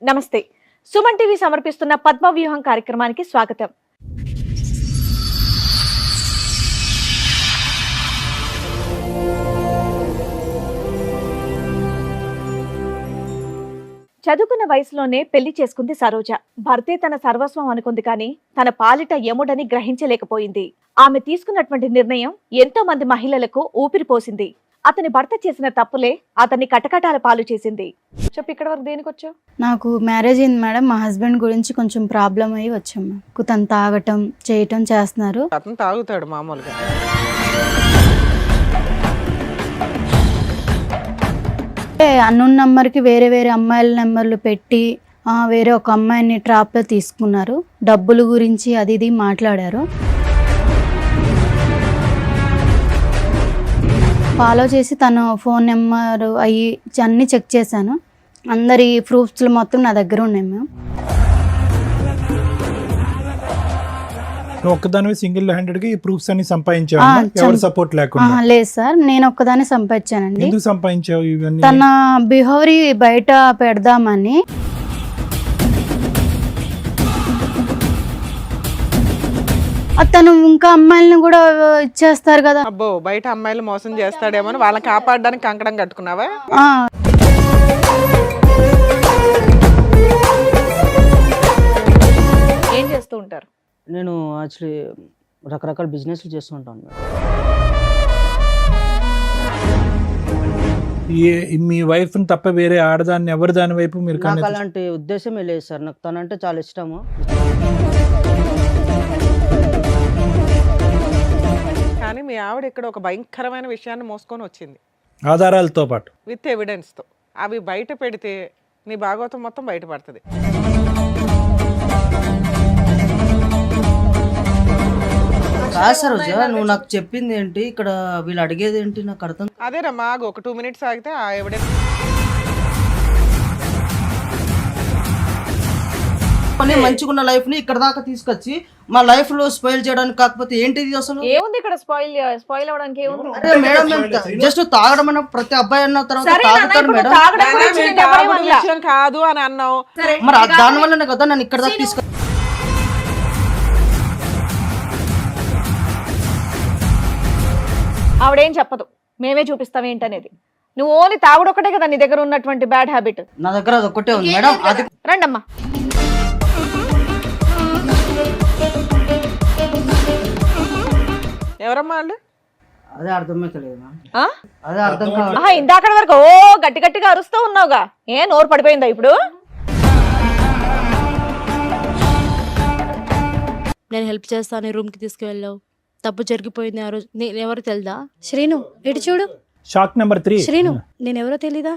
నమస్తే. సుమన్ టీవీ సమర్పిస్తున్న పద్మవ్యూహం కార్యక్రమానికి స్వాగతం. చదువుకున్న వయసులోనే పెళ్లి చేసుకుంది సరోజ. భర్తే తన సర్వస్వం అనుకుంది కానీ తన పాలిట యముడని గ్రహించలేకపోయింది. ఆమె తీసుకున్నటువంటి నిర్ణయం ఎంతో మంది మహిళలకు ఊపిరిపోసింది. అతని భర్త చేసిన తప్పులే అతన్ని కటకటాల పాలు చేసింది. చెప్పు, ఇక్కడ వరకు దేనికి వచ్చావు? నాకు మ్యారేజ్ అయింది మేడం. మా హస్బెండ్ గురించి కొంచెం ప్రాబ్లం అయ్యి వచ్చాము. తను తాగటం చేయటం చేస్తున్నారు. అతను తాగుతాడు మామూలుగా. అన్నోన్ నెంబర్కి వేరే వేరే అమ్మాయిల నెంబర్లు పెట్టి వేరే ఒక అమ్మాయిని ట్రాప్లో తీసుకున్నారు. డబ్బుల గురించి అది ఇది మాట్లాడారు. ఫాలో చేసి తన ఫోన్ నెంబర్ అవి అన్నీ చెక్ చేశాను. అందరి ప్రూఫ్స్లు మొత్తం నా దగ్గర ఉన్నాయి మేము. ఒక్కదానివే సింగిల్ హ్యాండెడ్గా ఈ ప్రూఫ్స్ అన్ని సంపాదించావు? ఎవరి సపోర్ట్ లేకుండా? లేదు సార్, నేను ఒక్కదాన్ని సంపాదించానండి. ఎందుకు సంపాదించావు ఇవన్నీ? తన బిహేవియర్ బయట పెడదామని. తను ఇంకా అమ్మాయిలను కూడా ఇచ్చేస్తారు కదా. అబ్బో, బయట అమ్మాయిలు మోసం చేస్తాడేమో అని వాళ్ళని కాపాడడానికి కంకణం కట్టుకున్నావా? ఏం చేస్తూ ఉంటారు? నేను యాక్చువల్లీ రకరకాల బిజినెస్లు చేస్తూ ఉంటాను మేడం. మీ వైఫ్ తప్ప వేరే ఆడదాన్ని ఎవరి దాని వైపు మీరు నాకు అలాంటి ఉద్దేశమే లేదు సార్. నాకు తనంటే చాలా ఇష్టము. కానీ మీ ఆవిడ ఇక్కడ ఒక భయంకరమైన విషయాన్ని మోసుకొని వచ్చింది, ఆధారాలతో పాటు విత్ ఎవిడెన్స్తో. అవి బయట పెడితే నీ భాగవతం మొత్తం బయటపడుతుంది. కాదు సార్, నువ్వు నాకు చెప్పింది ఏంటి, ఇక్కడ వీళ్ళు అడిగేది ఏంటి నాకు అర్థం. అదేనమ్మా, ఒక 2 minutes ఆగితే ఆ ఎవిడెన్స్. మంచిగా ఉన్న లైఫ్ ని ఇక్కడ దాకా తీసుకొచ్చి మా లైఫ్ లో స్పాయిల్ చేయడానికి. కాకపోతే ఏంటిది అసలు? ఏముంది ఇక్కడ? స్పాయిల్ అవడానికి ఏముంది? అరే మేడం, జస్ట్ తాగడం అన్న ప్రతి అబ్బాయి అన్న తర్వాత తాగుతారు మేడం. విషయం కాదు అని అన్నావు, మరి దాని వల్లనే కదా నన్ను ఇక్కడ దాకా తీసుకొచ్చి. ఆవిడేం చెప్పదు, మేమే చూపిస్తాం ఏంటనేది. నువ్వు ఓన్లీ తాగుడు ఒకటే కదా నీ దగ్గర ఉన్నటువంటి బ్యాడ్ హ్యాబిట్. నా దగ్గర అది ఒకటే ఉంది మేడం. అది రండమ్మా. ఎవరమ్మా వాళ్ళు? అదే అర్థమైతలేదు మేడం. అదే అర్థం కావాలి. ఇందాక వరకు ఓ గట్టి గట్టిగా అరుస్తూ ఉన్నావుగా, ఏ నోరు పడిపోయిందా ఇప్పుడు? నేను హెల్ప్ చేస్తాను, రూమ్కి తీసుకువెళ్ళావు, తప్పు జరిగిపోయింది ఆ రోజు. నేను ఎవరు తెలుదా? శ్రీను ఇటు చూడు. Shock number 3. శ్రీను నేను ఎవరో తెలీదా?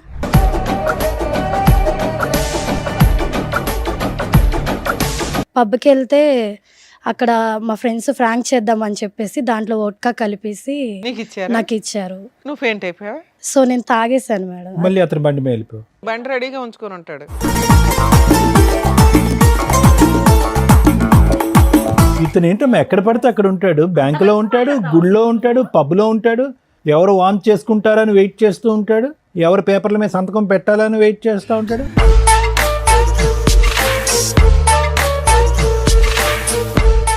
పబ్కి వెళ్తే అక్కడ మా ఫ్రెండ్స్ ఫ్రాంక్ చేద్దామని చెప్పేసి దాంట్లో వోడ్కా కలిపేసి నాకు ఇచ్చారు. నువ్వు ఫెయింట్ అయిపోయావా? సో నేను తాగేశాను మేడం. మళ్ళీ అతను బండి మీద వెళ్ళిపోయావు. బండి రెడీగా ఉంచుకొని ఉంటాడు. ఇతను ఏంటమ్మా ఎక్కడ పడితే అక్కడ ఉంటాడు. బ్యాంకులో ఉంటాడు, గుడిలో ఉంటాడు, పబ్లో ఉంటాడు. ఎవరు వాంచ్ చేసుకుంటారని వెయిట్ చేస్తూ ఉంటాడు. ఎవరు పేపర్ల మీద సంతకం పెట్టాలని వెయిట్ చేస్తూ ఉంటాడు.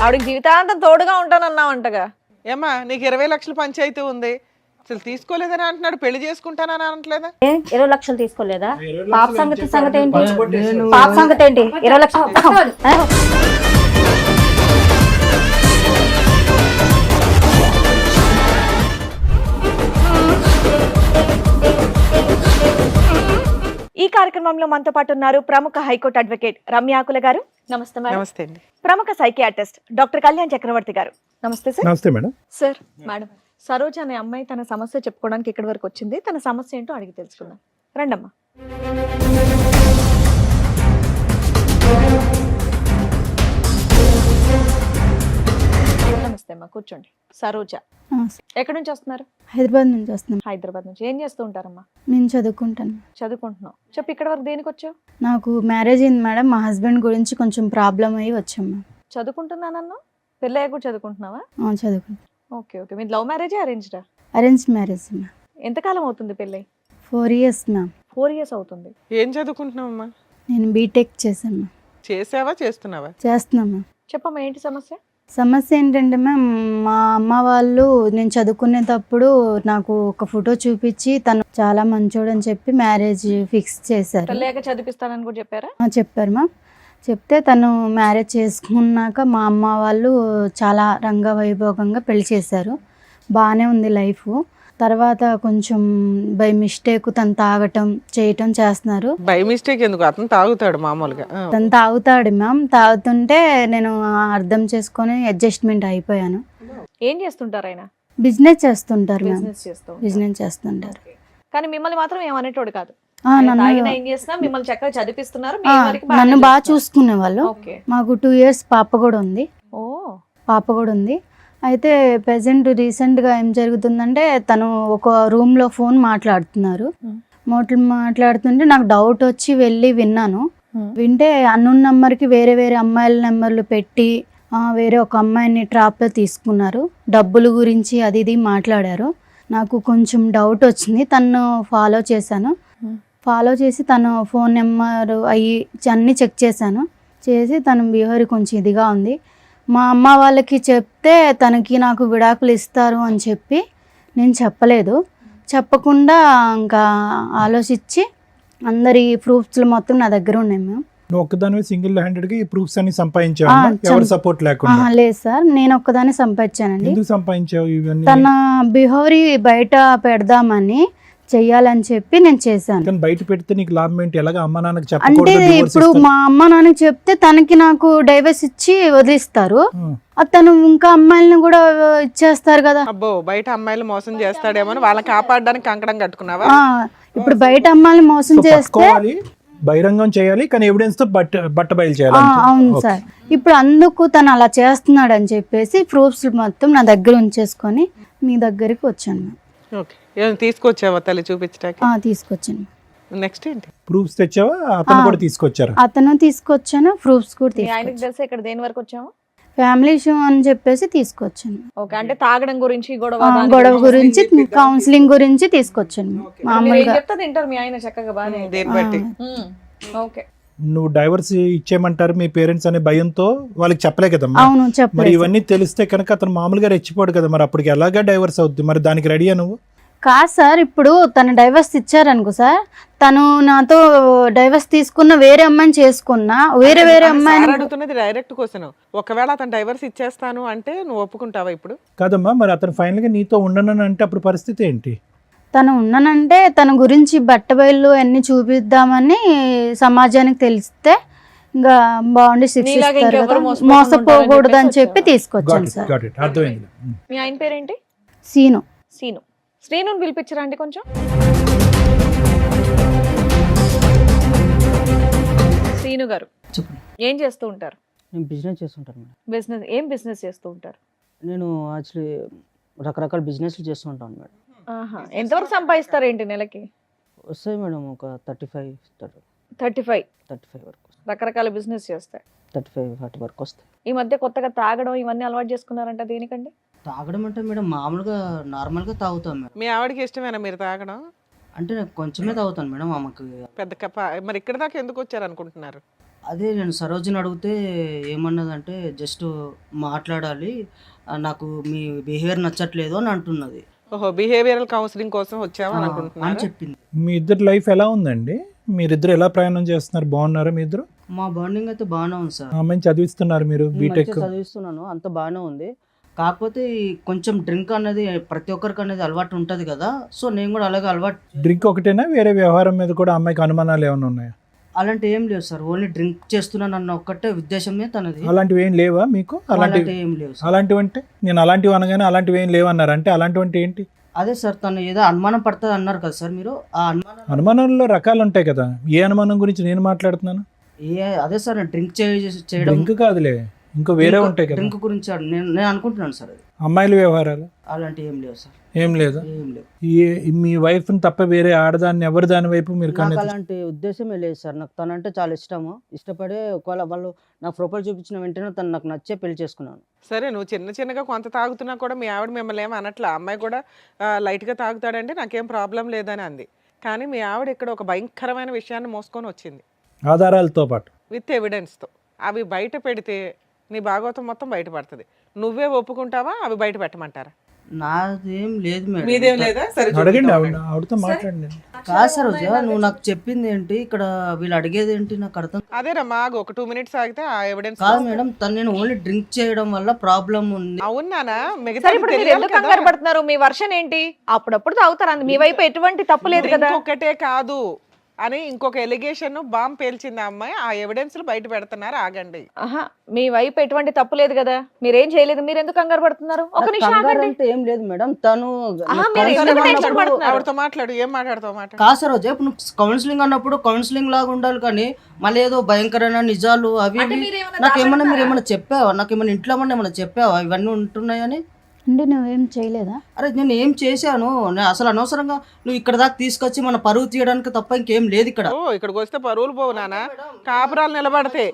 ఆవిడకి జీవితాంతం తోడుగా ఉంటానన్నావంటగా. ఏమ్మా, నీకు 20 లక్షల పంచాయతీ ఉంది, అసలు తీసుకోలేదని అంటున్నాడు. పెళ్లి చేసుకుంటానని అనట్లేదా? 20 లక్షలు తీసుకోలేదా? పాప సంగతి ఏంటి? పాప సంగతి ఏంటి? 20 లక్షలు. ఈ కార్యక్రమంలో మనతో పాటు ఉన్నారు ప్రముఖ హైకోర్టు అడ్వకేట్ రమ్యాకుల గారు. నమస్తే మేడం. నమస్తే అండి. ప్రముఖ సైకియాట్రిస్ట్ డాక్టర్ కళ్యాణ్ చక్రవర్తి గారు. నమస్తే సార్. నమస్తే మేడం. సార్, మేడం, సరోజ అనే అమ్మాయి తన సమస్య చెప్పుకోవడానికి ఇక్కడి వరకు వచ్చింది. తన సమస్య ఏంటో అడిగి తెలుసుకుందాం. రండమ్మా. నమస్తే అమ్మా, కూర్చోండి. సరోజ ఎక్కడి నుంచి వస్తున్నారు? హైదరాబాద్ నుంచి వస్తున్నాం. హైదరాబాద్ నుంచి. ఏం చేస్తూ ఉంటారమ్మా? నేను చదువుకుంటాను. చదువుకుంటున్నావు. చెప్పు, ఇక్కడ వరకు దేనికి వచ్చావు? నాకు మ్యారేజ్ అయింది మేడం. మా హస్బెండ్ గురించి కొంచెం ప్రాబ్లం అయ్యి వచ్చాము. చదువుకుంటున్నానన్నా? పెళ్ళయ్య కూడా చదువుకుంటున్నావా? చదువుకుంటాను. Okay okay. మీరు లవ్ మ్యారేజా అరేంజ్డా? Arranged marriage ma'am. ఎంతకాలం అవుతుంది పెళ్ళై? 4 years మ్యామ్. 4 years అవుతుంది. ఏం చదువుకుంటున్నావమ్మా? నేను బీటెక్ చేశాను మ్యామ్. చేసావా చేస్తున్నావా? చేస్తున్నాం మ్యామ్. చెప్పమ్మా ఏంటి సమస్య? సమస్య ఏంటంటే మ్యామ్, మా అమ్మ వాళ్ళు నేను చదువుకునేటప్పుడు నాకు ఒక ఫోటో చూపించి తను చాలా మంచోడని చెప్పి మ్యారేజ్ ఫిక్స్ చేశారు. పెళ్ళాక చదివిస్తానని కూడా చెప్పారా? చెప్పారు మ్యామ్. చెప్తే తను మ్యారేజ్ చేసుకున్నాక మా అమ్మ వాళ్ళు చాలా రంగవైభోగంగా పెళ్లి చేశారు. బాగానే ఉంది లైఫ్. తర్వాత కొంచెం బై మిస్టేక్ తను తాగటం చేయటం చేస్తున్నారు. బై మిస్టేక్ ఎందుకు, అతను తాగుతాడు మామూలుగా. తను తాగుతాడు మ్యామ్. తాగుతుంటే నేను అర్థం చేసుకొని అడ్జస్ట్మెంట్ అయిపోయాను. ఏం చేస్తుంటారు ఆయన? బిజినెస్ చేస్తుంటారు మ్యామ్. బిజినెస్ చేస్తూ బిజినెస్ చేస్తుంటారు. కానీ మిమ్మల్ని మాత్రం ఏమనేటోడు కాదు. నన్ను తాగినా ఏం చేసినా మిమ్మల్ని చక్కగా చదివిస్తున్నారు. మీ వరకు బాగానే నన్ను బాగా చేస్తున్నారు. చూసుకునే వాళ్ళు. ఓకే. మాకు 2 years పాప కూడా ఉంది. ఓ పాప కూడా ఉంది. అయితే ప్రజెంట్ రీసెంట్గా ఏం జరుగుతుందంటే తను ఒక రూమ్లో ఫోన్ మాట్లాడుతున్నారు. మాట్లాడుతుంటే నాకు డౌట్ వచ్చి వెళ్ళి విన్నాను. వింటే అన్నోన్ నెంబర్కి వేరే వేరే అమ్మాయిల నెంబర్లు పెట్టి వేరే ఒక అమ్మాయిని ట్రాప్లో తీసుకున్నారు. డబ్బుల గురించి అది ఇది మాట్లాడారు. నాకు కొంచెం డౌట్ వచ్చింది. తను ఫాలో చేశాను. ఫాలో చేసి తన ఫోన్ నెంబర్ అన్నీ చెక్ చేశాను. చేసి తన బిహేవియర్ కొంచెం ఇదిగా ఉంది. మా అమ్మ వాళ్ళకి చెప్తే తనకి నాకు విడాకులు ఇస్తారు అని చెప్పి నేను చెప్పలేదు. చెప్పకుండా ఇంకా ఆలోచించి అందరి ప్రూఫ్స్ మొత్తం నా దగ్గర ఉన్నాయి మేము. నువ్వు ఒక్కదానివే సింగిల్ హ్యాండెడ్గా ఈ ప్రూఫ్స్ అన్ని సంపాదించావు, ఎవరు సపోర్ట్ లేకుండా? లేదు సార్, నేను ఒక్కదాన్ని సంపాదించానండి. ఎందుకు సంపాదించావు ఇవన్నీ? తన బిహేవియర్ బయట పెడదామని చెయ్యాలని చెప్పి నేను చేశాను. కానీ బయట పెడితే నీకు లాభం ఏంటి? ఎలాగ అమ్మ నాన్నకి అంటే చెప్పకూడదు? ఇప్పుడు మా అమ్మ నాన్నకి చెప్తే తనకి నాకు డైవర్స్ ఇచ్చి వదిలిస్తారు. తను ఇంకా అమ్మాయిలను కూడా ఇచ్చేస్తారు కదా. అబ్బో, బయట అమ్మాయిలు మోసం చేస్తాడేమో అని వాళ్ళని కాపాడడానికి కంకణం కట్టుకున్నావా? ఇప్పుడు బయట అమ్మాయిని మోసం చేస్తే బహిరంగం చేయాలి, కానీ ఎవిడెన్స్ తో బట్ట బయలు చేయాలి. అవును సార్. ఇప్పుడు అందుకు తను అలా చేస్తున్నాడు అని చెప్పేసి ప్రూఫ్స్ మొత్తం నా దగ్గర ఉంచేసుకొని మీ దగ్గరికి వచ్చాను. ఓకే, ఏం తీసుకొచ్చావా తల్లి చూపించడానికి? తీసుకొచ్చాను. నెక్స్ట్ ఏంటి? ప్రూఫ్స్ తెచ్చావా? అతను కూడా తీసుకొచ్చారు? అతను తీసుకొచ్చాను, ప్రూఫ్స్ కూడా మీ ఆయనకి తీసుకొచ్చాను. తెలిసి ఇక్కడ దేని వరకు వచ్చాము? ఫ్యామిలీ ఇష్యూ అని చెప్పేసి తీసుకొచ్చాను. ఓకే, అంటే తాగడం గురించి గొడవ గురించి కౌన్సిలింగ్ గురించి తీసుకొచ్చాను. మామూలుగా చెప్తా తింటారు మీ ఆయన చక్కగా బాగా. దేని బట్టి? ఓకే. నువ్వు డైవర్స్ ఇచ్చేయమంటారు మీ పేరెంట్స్ అనే భయంతో వాళ్ళకి చెప్పలే కదమ్మా. అవును, మరి చెప్పలేదు. ఇవన్నీ తెలిస్తే కనుక అతను మామూలుగా రెచ్చిపోడు కదా, మరి అప్పటికి ఎలాగా డైవర్స్ అవుద్ది? మరి దానికి రెడీయా నువ్వు? కాదు సార్, ఇప్పుడు తను డైవర్స్ ఇచ్చారనుకో సార్, తను నాతో డైవర్స్ తీసుకున్న వేరే అమ్మాయిని చేసుకున్నా వేరే అమ్మాయిని అడుగుతున్నది డైరెక్ట్ క్వశ్చన్. ఒకవేళ అతను డైవర్స్ ఇచ్చేస్తాను అంటే నువ్వు ఒప్పుకుంటావా ఇప్పుడు? కాదమ్మా, మరి అతను ఫైనల్ గా నీతో ఉండను అంటే అప్పుడు పరిస్థితి ఏంటి? తను ఉన్నానంటే తన గురించి బట్టబయలు అన్ని చూపిద్దామని సమాజానికి తెలిస్తే ఇంకా బాగుండి శిక్షిస్తారు కదా, మోసపోకూడదు అని చెప్పి తీసుకొచ్చాను సార్. అర్థమైంది. మీ ఆయన పేరేంటి? సీను. సీను. శ్రీను పిలిపించరా అండి కొంచెం. శ్రీను గారు చెప్పండి. ఏం చేస్తూ ఉంటారు? నేను బిజినెస్ చేస్తుంటాను మేడం. బిజినెస్ ఏం బిజినెస్ చేస్తూ ఉంటారు? నేను యాక్చువల్లీ రకరకాల బిజినెస్లు చేస్తూ ఉంటాను మేడం. ఎంతవరకు సంపాదిస్తారు ఏంటి నెలకి? వస్తాయి మేడం ఒక 35 వరకు. రకరకాల బిజినెస్ చేస్తాయి. 35-40 వరకు వస్తాయి. ఈ మధ్య కొత్తగా తాగడం ఇవన్నీ అలవాటు చేసుకున్నారంట, దేనికండి? తాగడం అంటే మేడం మామూలుగా నార్మల్గా తాగుతాం మేడం. మీ ఆవిడకి ఇష్టమేనా మీరు తాగడం? అంటే నేను కొంచెమే తాగుతాను మేడం. ఆమెకు పెద్ద మరి ఇక్కడ దాకా ఎందుకు వచ్చారు అనుకుంటున్నారు? అదే నేను సరోజిని అడిగితే ఏమన్నదంటే జస్ట్ మాట్లాడాలి, నాకు మీ బిహేవియర్ నచ్చట్లేదు అని అంటున్నది. ఓహో, బిహేవియరల్ కౌన్సిలింగ్ కోసం వచ్చావా అని అనుకుంటున్నాను చెప్పింది. మీ ఇద్దరు లైఫ్ ఎలా ఉందండి? మీరిద్దరు ఎలా ప్రయాణం చేస్తున్నారు? బాగున్నారా మీ ఇద్దరు? మా బాండింగ్ అయితే బాగానే ఉంది సార్. అమ్మాయిని చదివిస్తున్నారు మీరు బీటెక్? చదివిస్తున్నాను, అంత బాగానే ఉంది. కాకపోతే కొంచెం డ్రింక్ అనేది ప్రతి ఒక్కరికి అనేది అలవాటు ఉంటుంది కదా, సో నేను కూడా అలాగే అలవాటు. డ్రింక్ ఒకటేనా, వేరే వ్యవహారం మీద కూడా అమ్మాయికి అనుమానాలు ఏమైనా ఉన్నాయా? అలాంటి ఏం లేవు సార్, ఓన్లీ డ్రింక్ చేస్తున్నాను అన్న ఒక్కటే ఉద్దేశమే తనది. అలాంటివి ఏం లేవా మీకు? అలాంటివి ఏం లేవు సార్. అలాంటివి అంటే నేను అలాంటివి అనగానే అలాంటివి ఏం లేవు అన్నారు, అంటే అలాంటివి అంటే ఏంటి? అదే సార్, తను ఏదో అనుమానం పడుతుంది అన్నారు కదా సార్ మీరు. ఆ అనుమానంలో రకాలు ఉంటాయి కదా, ఏ అనుమానం గురించి నేను మాట్లాడుతున్నాను? అదే సార్, డ్రింక్ చేయడం. డ్రింక్ కాదులే, ఇంకో వేరే ఉంటాయి కదా. డ్రింక్ గురించి నేను అనుకుంటున్నాను సార్. అది అమ్మాయిల వ్యవహారాలు అలాంటి ఏం లేవు సార్. ఏం లేదు. ఏం లేవు. మీ వైఫ్ తప్ప వేరే ఆడదాన్ని ఎవరి దాని వైపు మీరు నాకు అలాంటి ఉద్దేశమే లేదు సార్. నాకు తనంటే చాలా ఇష్టము. ఇష్టపడే ఒకవేళ వాళ్ళు నాకు ప్రొఫైల్ చూపించిన వెంటనే తను నాకు నచ్చే పెళ్లి చేసుకున్నాను. సరే, నువ్వు చిన్నగా కొంత తాగుతున్నా కూడా మీ ఆవిడ మిమ్మల్ని ఏమి అనట్లా? అమ్మాయి కూడా లైట్గా తాగుతాడంటే నాకేం ప్రాబ్లం లేదని అంది. కానీ మీ ఆవిడ ఇక్కడ ఒక భయంకరమైన విషయాన్ని మోసుకొని వచ్చింది. ఆధారాలతో పాటు. విత్ ఎవిడెన్స్తో అవి బయట పెడితే నీ భాగవతం మొత్తం బయటపడుతుంది. నువ్వే ఒప్పుకుంటావా అవి బయట పెట్టమంటారా? నాదేం లేదు మీదేం మేడం. లేదా? సరే అడగండి, చూపిద్దాం. ఆవిడతో మాట్లాడండి. కాదు సరోజా, నువ్వు నాకు చెప్పింది ఏంటి, ఇక్కడ వీళ్ళు అడిగేది ఏంటి నాకు అర్థం అదేనమ్మా, ఆగు, ఒక 2 minutes ఆగితే ఆ ఎవిడెన్స్. కాదు మేడం. తను నేను ఓన్లీ డ్రింక్ చేయడం వల్ల ప్రాబ్లం ఉంది. అవునానా? మిగతా సరే ఇప్పుడు మీరు ఎందుకు కంగారు పడుతున్నారు? మీ వర్షన్ ఏంటి? అప్పుడప్పుడు తాగుతారు, మీ వైపు ఎటువంటి తప్పు లేదు కదా. ఇంకొకటే కాదు అని ఇంకొక ఎలిగేషన్ బాంబ్ పేల్చింది ఆ అమ్మాయి. ఆ ఎవిడెన్స్ బయట పెడుతున్నారు, ఆగండి. ఆహా, మీ వైపు ఎటువంటి తప్పు లేదు కదా, మీరేం చేయలేదు, మీరు ఎందుకు కంగారు పడుతున్నారు? ఒక నిమిషం కంగారు ఆగండి. అంటే ఏం లేదు మేడం. తను ఆహా, మీరు ఎందుకు టెన్షన్ పడుతున్నారు? ఆవిడతో మాట్లాడు, ఏం మాట్లాడతావు మాట. కాదు సరోజా, ఇప్పుడు నువ్వు కౌన్సిలింగ్ అన్నప్పుడు కౌన్సిలింగ్ లాగా ఉండాలి, కానీ మళ్ళీ ఏదో భయంకరమైన నిజాలు అవి అంటే ఇవి. మీరేమన్నా నాకేమన్నా దాపెడతారా? మీరు ఏమన్నా చెప్పావా? నాకేమన్నా ఇంట్లో ఏమన్నా చెప్పావా ఇవన్నీ ఉంటున్నాయని? అంటే నువ్వేం చేయలేదా? అరే నేను ఏం చేశాను? నేను అసలు అనవసరంగా నువ్వు ఇక్కడ దాకా తీసుకొచ్చి మన పరువు తీయడానికి తప్ప ఇంకేం లేదు ఇక్కడ. ఓ, ఇక్కడికి వస్తే పరువులు పోవు నానా. కాపురాలు నిలబడితే,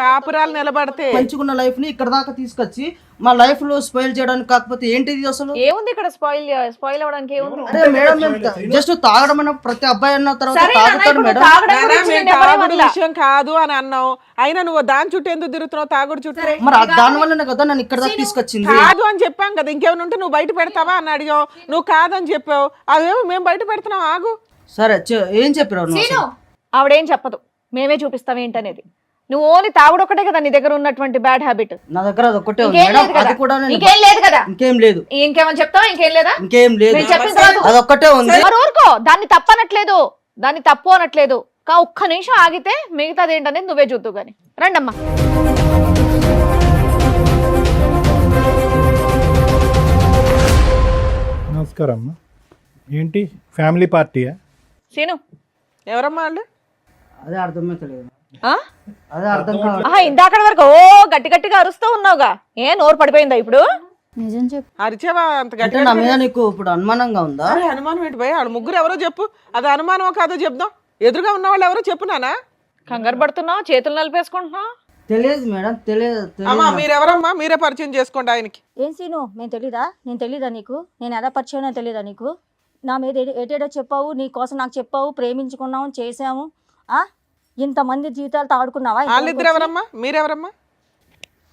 కాపురాలు నిలబడితే మంచుకున్న లైఫ్ ని ఇక్కడ దాకా తీసుకొచ్చి మా లైఫ్ లో స్పాయిల్ చేయడానికి కాకపోతే ఏంటిది అసలు? ఏముంది ఇక్కడ స్పాయిల్ అవ్వడానికి? ఏముంది? అరే మేడం, మేము జస్ట్ తాగడం అన్న ప్రతి అబ్బాయి అన్న తర్వాత సరే నాన్న, తాగుతాడు ఇప్పుడు మేడం. తాగడం నానా, గురించి మేము నేను ఎవరేం తాగుడు అనలా. విషయం కాదు అని అన్నావు. అయినా నువ్వు దాని చుట్టూ ఎందుకు తిరుగుతున్నావు? తాగుడు చుట్టూ మరి దాని వల్లనే కదా నన్ను ఇక్కడ దాకా తీసుకొచ్చింది. కాదు అని చెప్పాం కదా. ఇంకేమైనా ఉంటే నువ్వు బయట పెడతావా అని అడిగావు. నువ్వు కాదని చెప్పావు. అవేమో మేము బయట పెడుతున్నావు, ఆగు. సరే ఏం చెప్పారు నువ్వు అసలు? ఆవిడేం చెప్పదు, మేమే చూపిస్తాం ఏంటనేది. నువ్వు ఓన్లీ తాగుడు ఒకటే కదా నీ దగ్గర ఉన్నటువంటి బ్యాడ్ హ్యాబిట్. నా దగ్గర అది ఒక్కటే ఉంది ఇంకేం మేడం. లేదు కదా? అది కూడా నేను ఇంకేం లేదు కదా? ఇంకేం లేదు. ఇంకేమని చెప్తావా? ఇంకేం లేదా? ఇంకేం లేదు. నేను చెప్పిన తర్వాత అది ఒక్కటే ఉంది. మరి ఊరుకో, దాన్ని తప్పనట్లేదు, దాన్ని తప్పు అనట్లేదు. ఒక్క నిమిషం ఆగితే మిగతాది ఏంటనేది నువ్వే చూద్దు గాని. రండమ్మా. నమస్కారం అమ్మా. ఏంటి ఫ్యామిలీ పార్టీయా? సీను, ఎవరమ్మా వాళ్ళు? అదే అర్థమైతలేదు. ఆ? అదే అర్థం కావాలి. ఆహా, ఇందాక వరకు ఓ గట్టి గట్టిగా అరుస్తూ ఉన్నావుగా, ఏ నోరు పడిపోయిందా ఇప్పుడు? నిజం చెప్పు. అరిచావా అంత అంటే గట్టిగా? నా మీద నీకు ఇప్పుడు అనుమానంగా ఉందా? అరే అనుమానం ఏంటి భయ? వాళ్ళు ముగ్గురు ఎవరో చెప్పు. అది అనుమానమో కాదో చెప్దాం. ఎదురుగా ఉన్న వాళ్ళు ఎవరో చెప్పు నానా. కంగారు పడుతున్నావు, చేతులు నలిపేసుకుంటున్నావు. తెలియదు మేడం, తెలియదు. అమ్మా మీరెవరమ్మా? మీరే పరిచయం చేసుకోండి ఆయనకి. ఏం సీను, మేము తెలీదా? నేను తెలీదా నీకు? నేను ఎలా పరిచయం తెలీదా నీకు? నా మీద ఏటేటో చెప్పావు, నీ కోసం నాకు చెప్పావు, ప్రేమించుకున్నాము, చేసాము. ఇంతమంది జీవితాలతో ఆడుకున్నావా? వాళ్ళిద్దరు ఎవరమ్మా? మీరెవరమ్మా?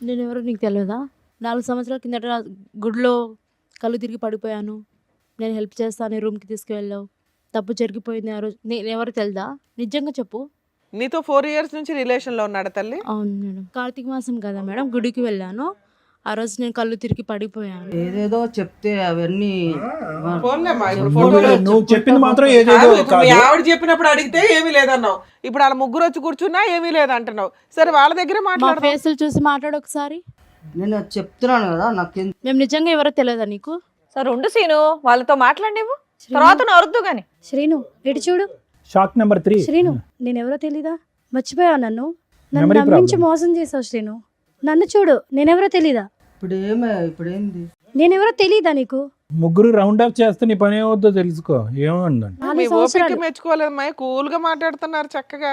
నేను ఎవరో నీకు తెలియదా? 4 సంవత్సరాల కిందట గుడిలో కళ్ళు తిరిగి పడిపోయాను. నేను హెల్ప్ చేస్తాను, రూమ్కి తీసుకువెళ్ళావు. తప్పు జరిగిపోయింది ఆ రోజు. నేను ఎవరు తెలుదా? నిజంగా చెప్పు. నీతో 4 years నుంచి రిలేషన్లో ఉన్నాడు తల్లి? అవును మేడం. కార్తీక మాసం కదా మేడం, గుడికి వెళ్ళాను. ఆ రోజు నేను కళ్ళు తిరిగి పడిపోయాను. ఏదేదో చెప్తే అవన్నీ ఫోన్లేమ్మా, ఇప్పుడు ఫోటోలు నువ్వు చెప్పింది మాత్రం ఏదేదో కాదు, ఇప్పుడు మీ కాదు. ఆవిడ చెప్పినప్పుడు అడిగితే ఏమీ లేదన్నావు. ఇప్పుడు వాళ్ళ ముగ్గురు వచ్చి కూర్చున్నా ఏమీ లేదంటున్నావు. సరే వాళ్ళ దగ్గర మా మాట్లాడదాం. ఫేసులు చూసి మాట్లాడు ఒకసారి. నేను చెప్తున్నాను కదా, నాకు మేము నిజంగా ఎవరో తెలియదా నీకు? సరే ఉండు సీను, వాళ్ళతో మాట్లాడివు, తర్వాత నరుద్దు గాని. శ్రీను ఇటు చూడు. Shock number 3. శ్రీను, నేను ఎవరో తెలీదా? మర్చిపోయావు నన్ను. నన్ను Memory నమ్మించి problem. మోసం చేసావు శ్రీను. నన్ను చూడు, నేనెవరో తెలీదా? ఇప్పుడు ఏంది? నేనెవరో తెలీదా నీకు? ముగ్గురు రౌండ్ అప్ చేస్తే నీ పని ఏమవుద్దో తెలుసుకో. ఏముందండి? మీ 4 ఓపిక సంవత్సరాలు. మెచ్చుకోలేదమ్మా, కూల్ గా మాట్లాడుతున్నారు చక్కగా.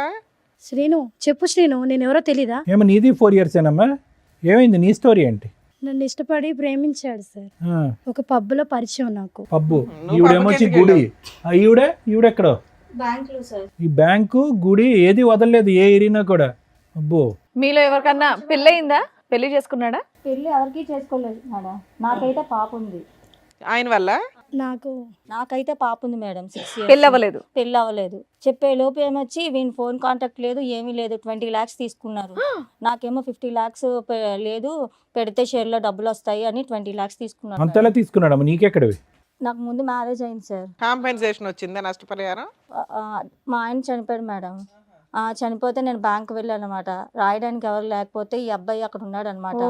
శ్రీను చెప్పు శ్రీను, నేనెవరో తెలీదా? ఏమో నీది 4 years ఏనమ్మా? ఏమైంది నీ స్టోరీ ఏంటి? నన్ను ఇష్టపడి ప్రేమించాడు సార్. ఆ, ఒక పబ్బులో పరిచయం నాకు. పబ్బు. నువ్వు ఈవిడేమొచ్చి పబ్బుకి గుడి. ఈవిడెక్కడో బ్యాంకులో సార్. ఈ బ్యాంకు గుడి ఏది వదలలేదు ఏ ఏరియానా కూడా. అబ్బో. మీలో ఎవరికన్నా పెళ్ళయిందా? పెళ్లి చేసుకున్నాడా? పెళ్ళి ఎవరికి చేసుకోలేదు మేడం. నాకైతే పాప ఉంది. ఆయన వల్ల నాకైతే పాప ఉంది మేడం, 6 years. పెళ్ళి అవ్వలేదు. పెళ్ళి అవ్వలేదు. చెప్పే లోపు ఏమొచ్చి వీని ఫోన్ కాంటాక్ట్ లేదు, ఏమీ లేదు. 20 lakhs తీసుకున్నారు. నాకేమో 50 lakhs లేదు, పెడితే షేర్లో డబ్బులు వస్తాయి అని 20 lakhs తీసుకున్నారు. అంతలా తీసుకున్నాడమ్మా, నీకెక్కడవి? నాకు ముందు మ్యారేజ్ అయింది సార్. కాంపెన్సేషన్ వచ్చిందా? నష్టపరిహారం? మా ఆయన చనిపోయాడు మేడం. చనిపోతే నేను బ్యాంక్ వెళ్ళాను అనమాట. రాయడానికి ఎవరు లేకపోతే ఈ అబ్బాయి అక్కడ ఉన్నాడు అనమాట.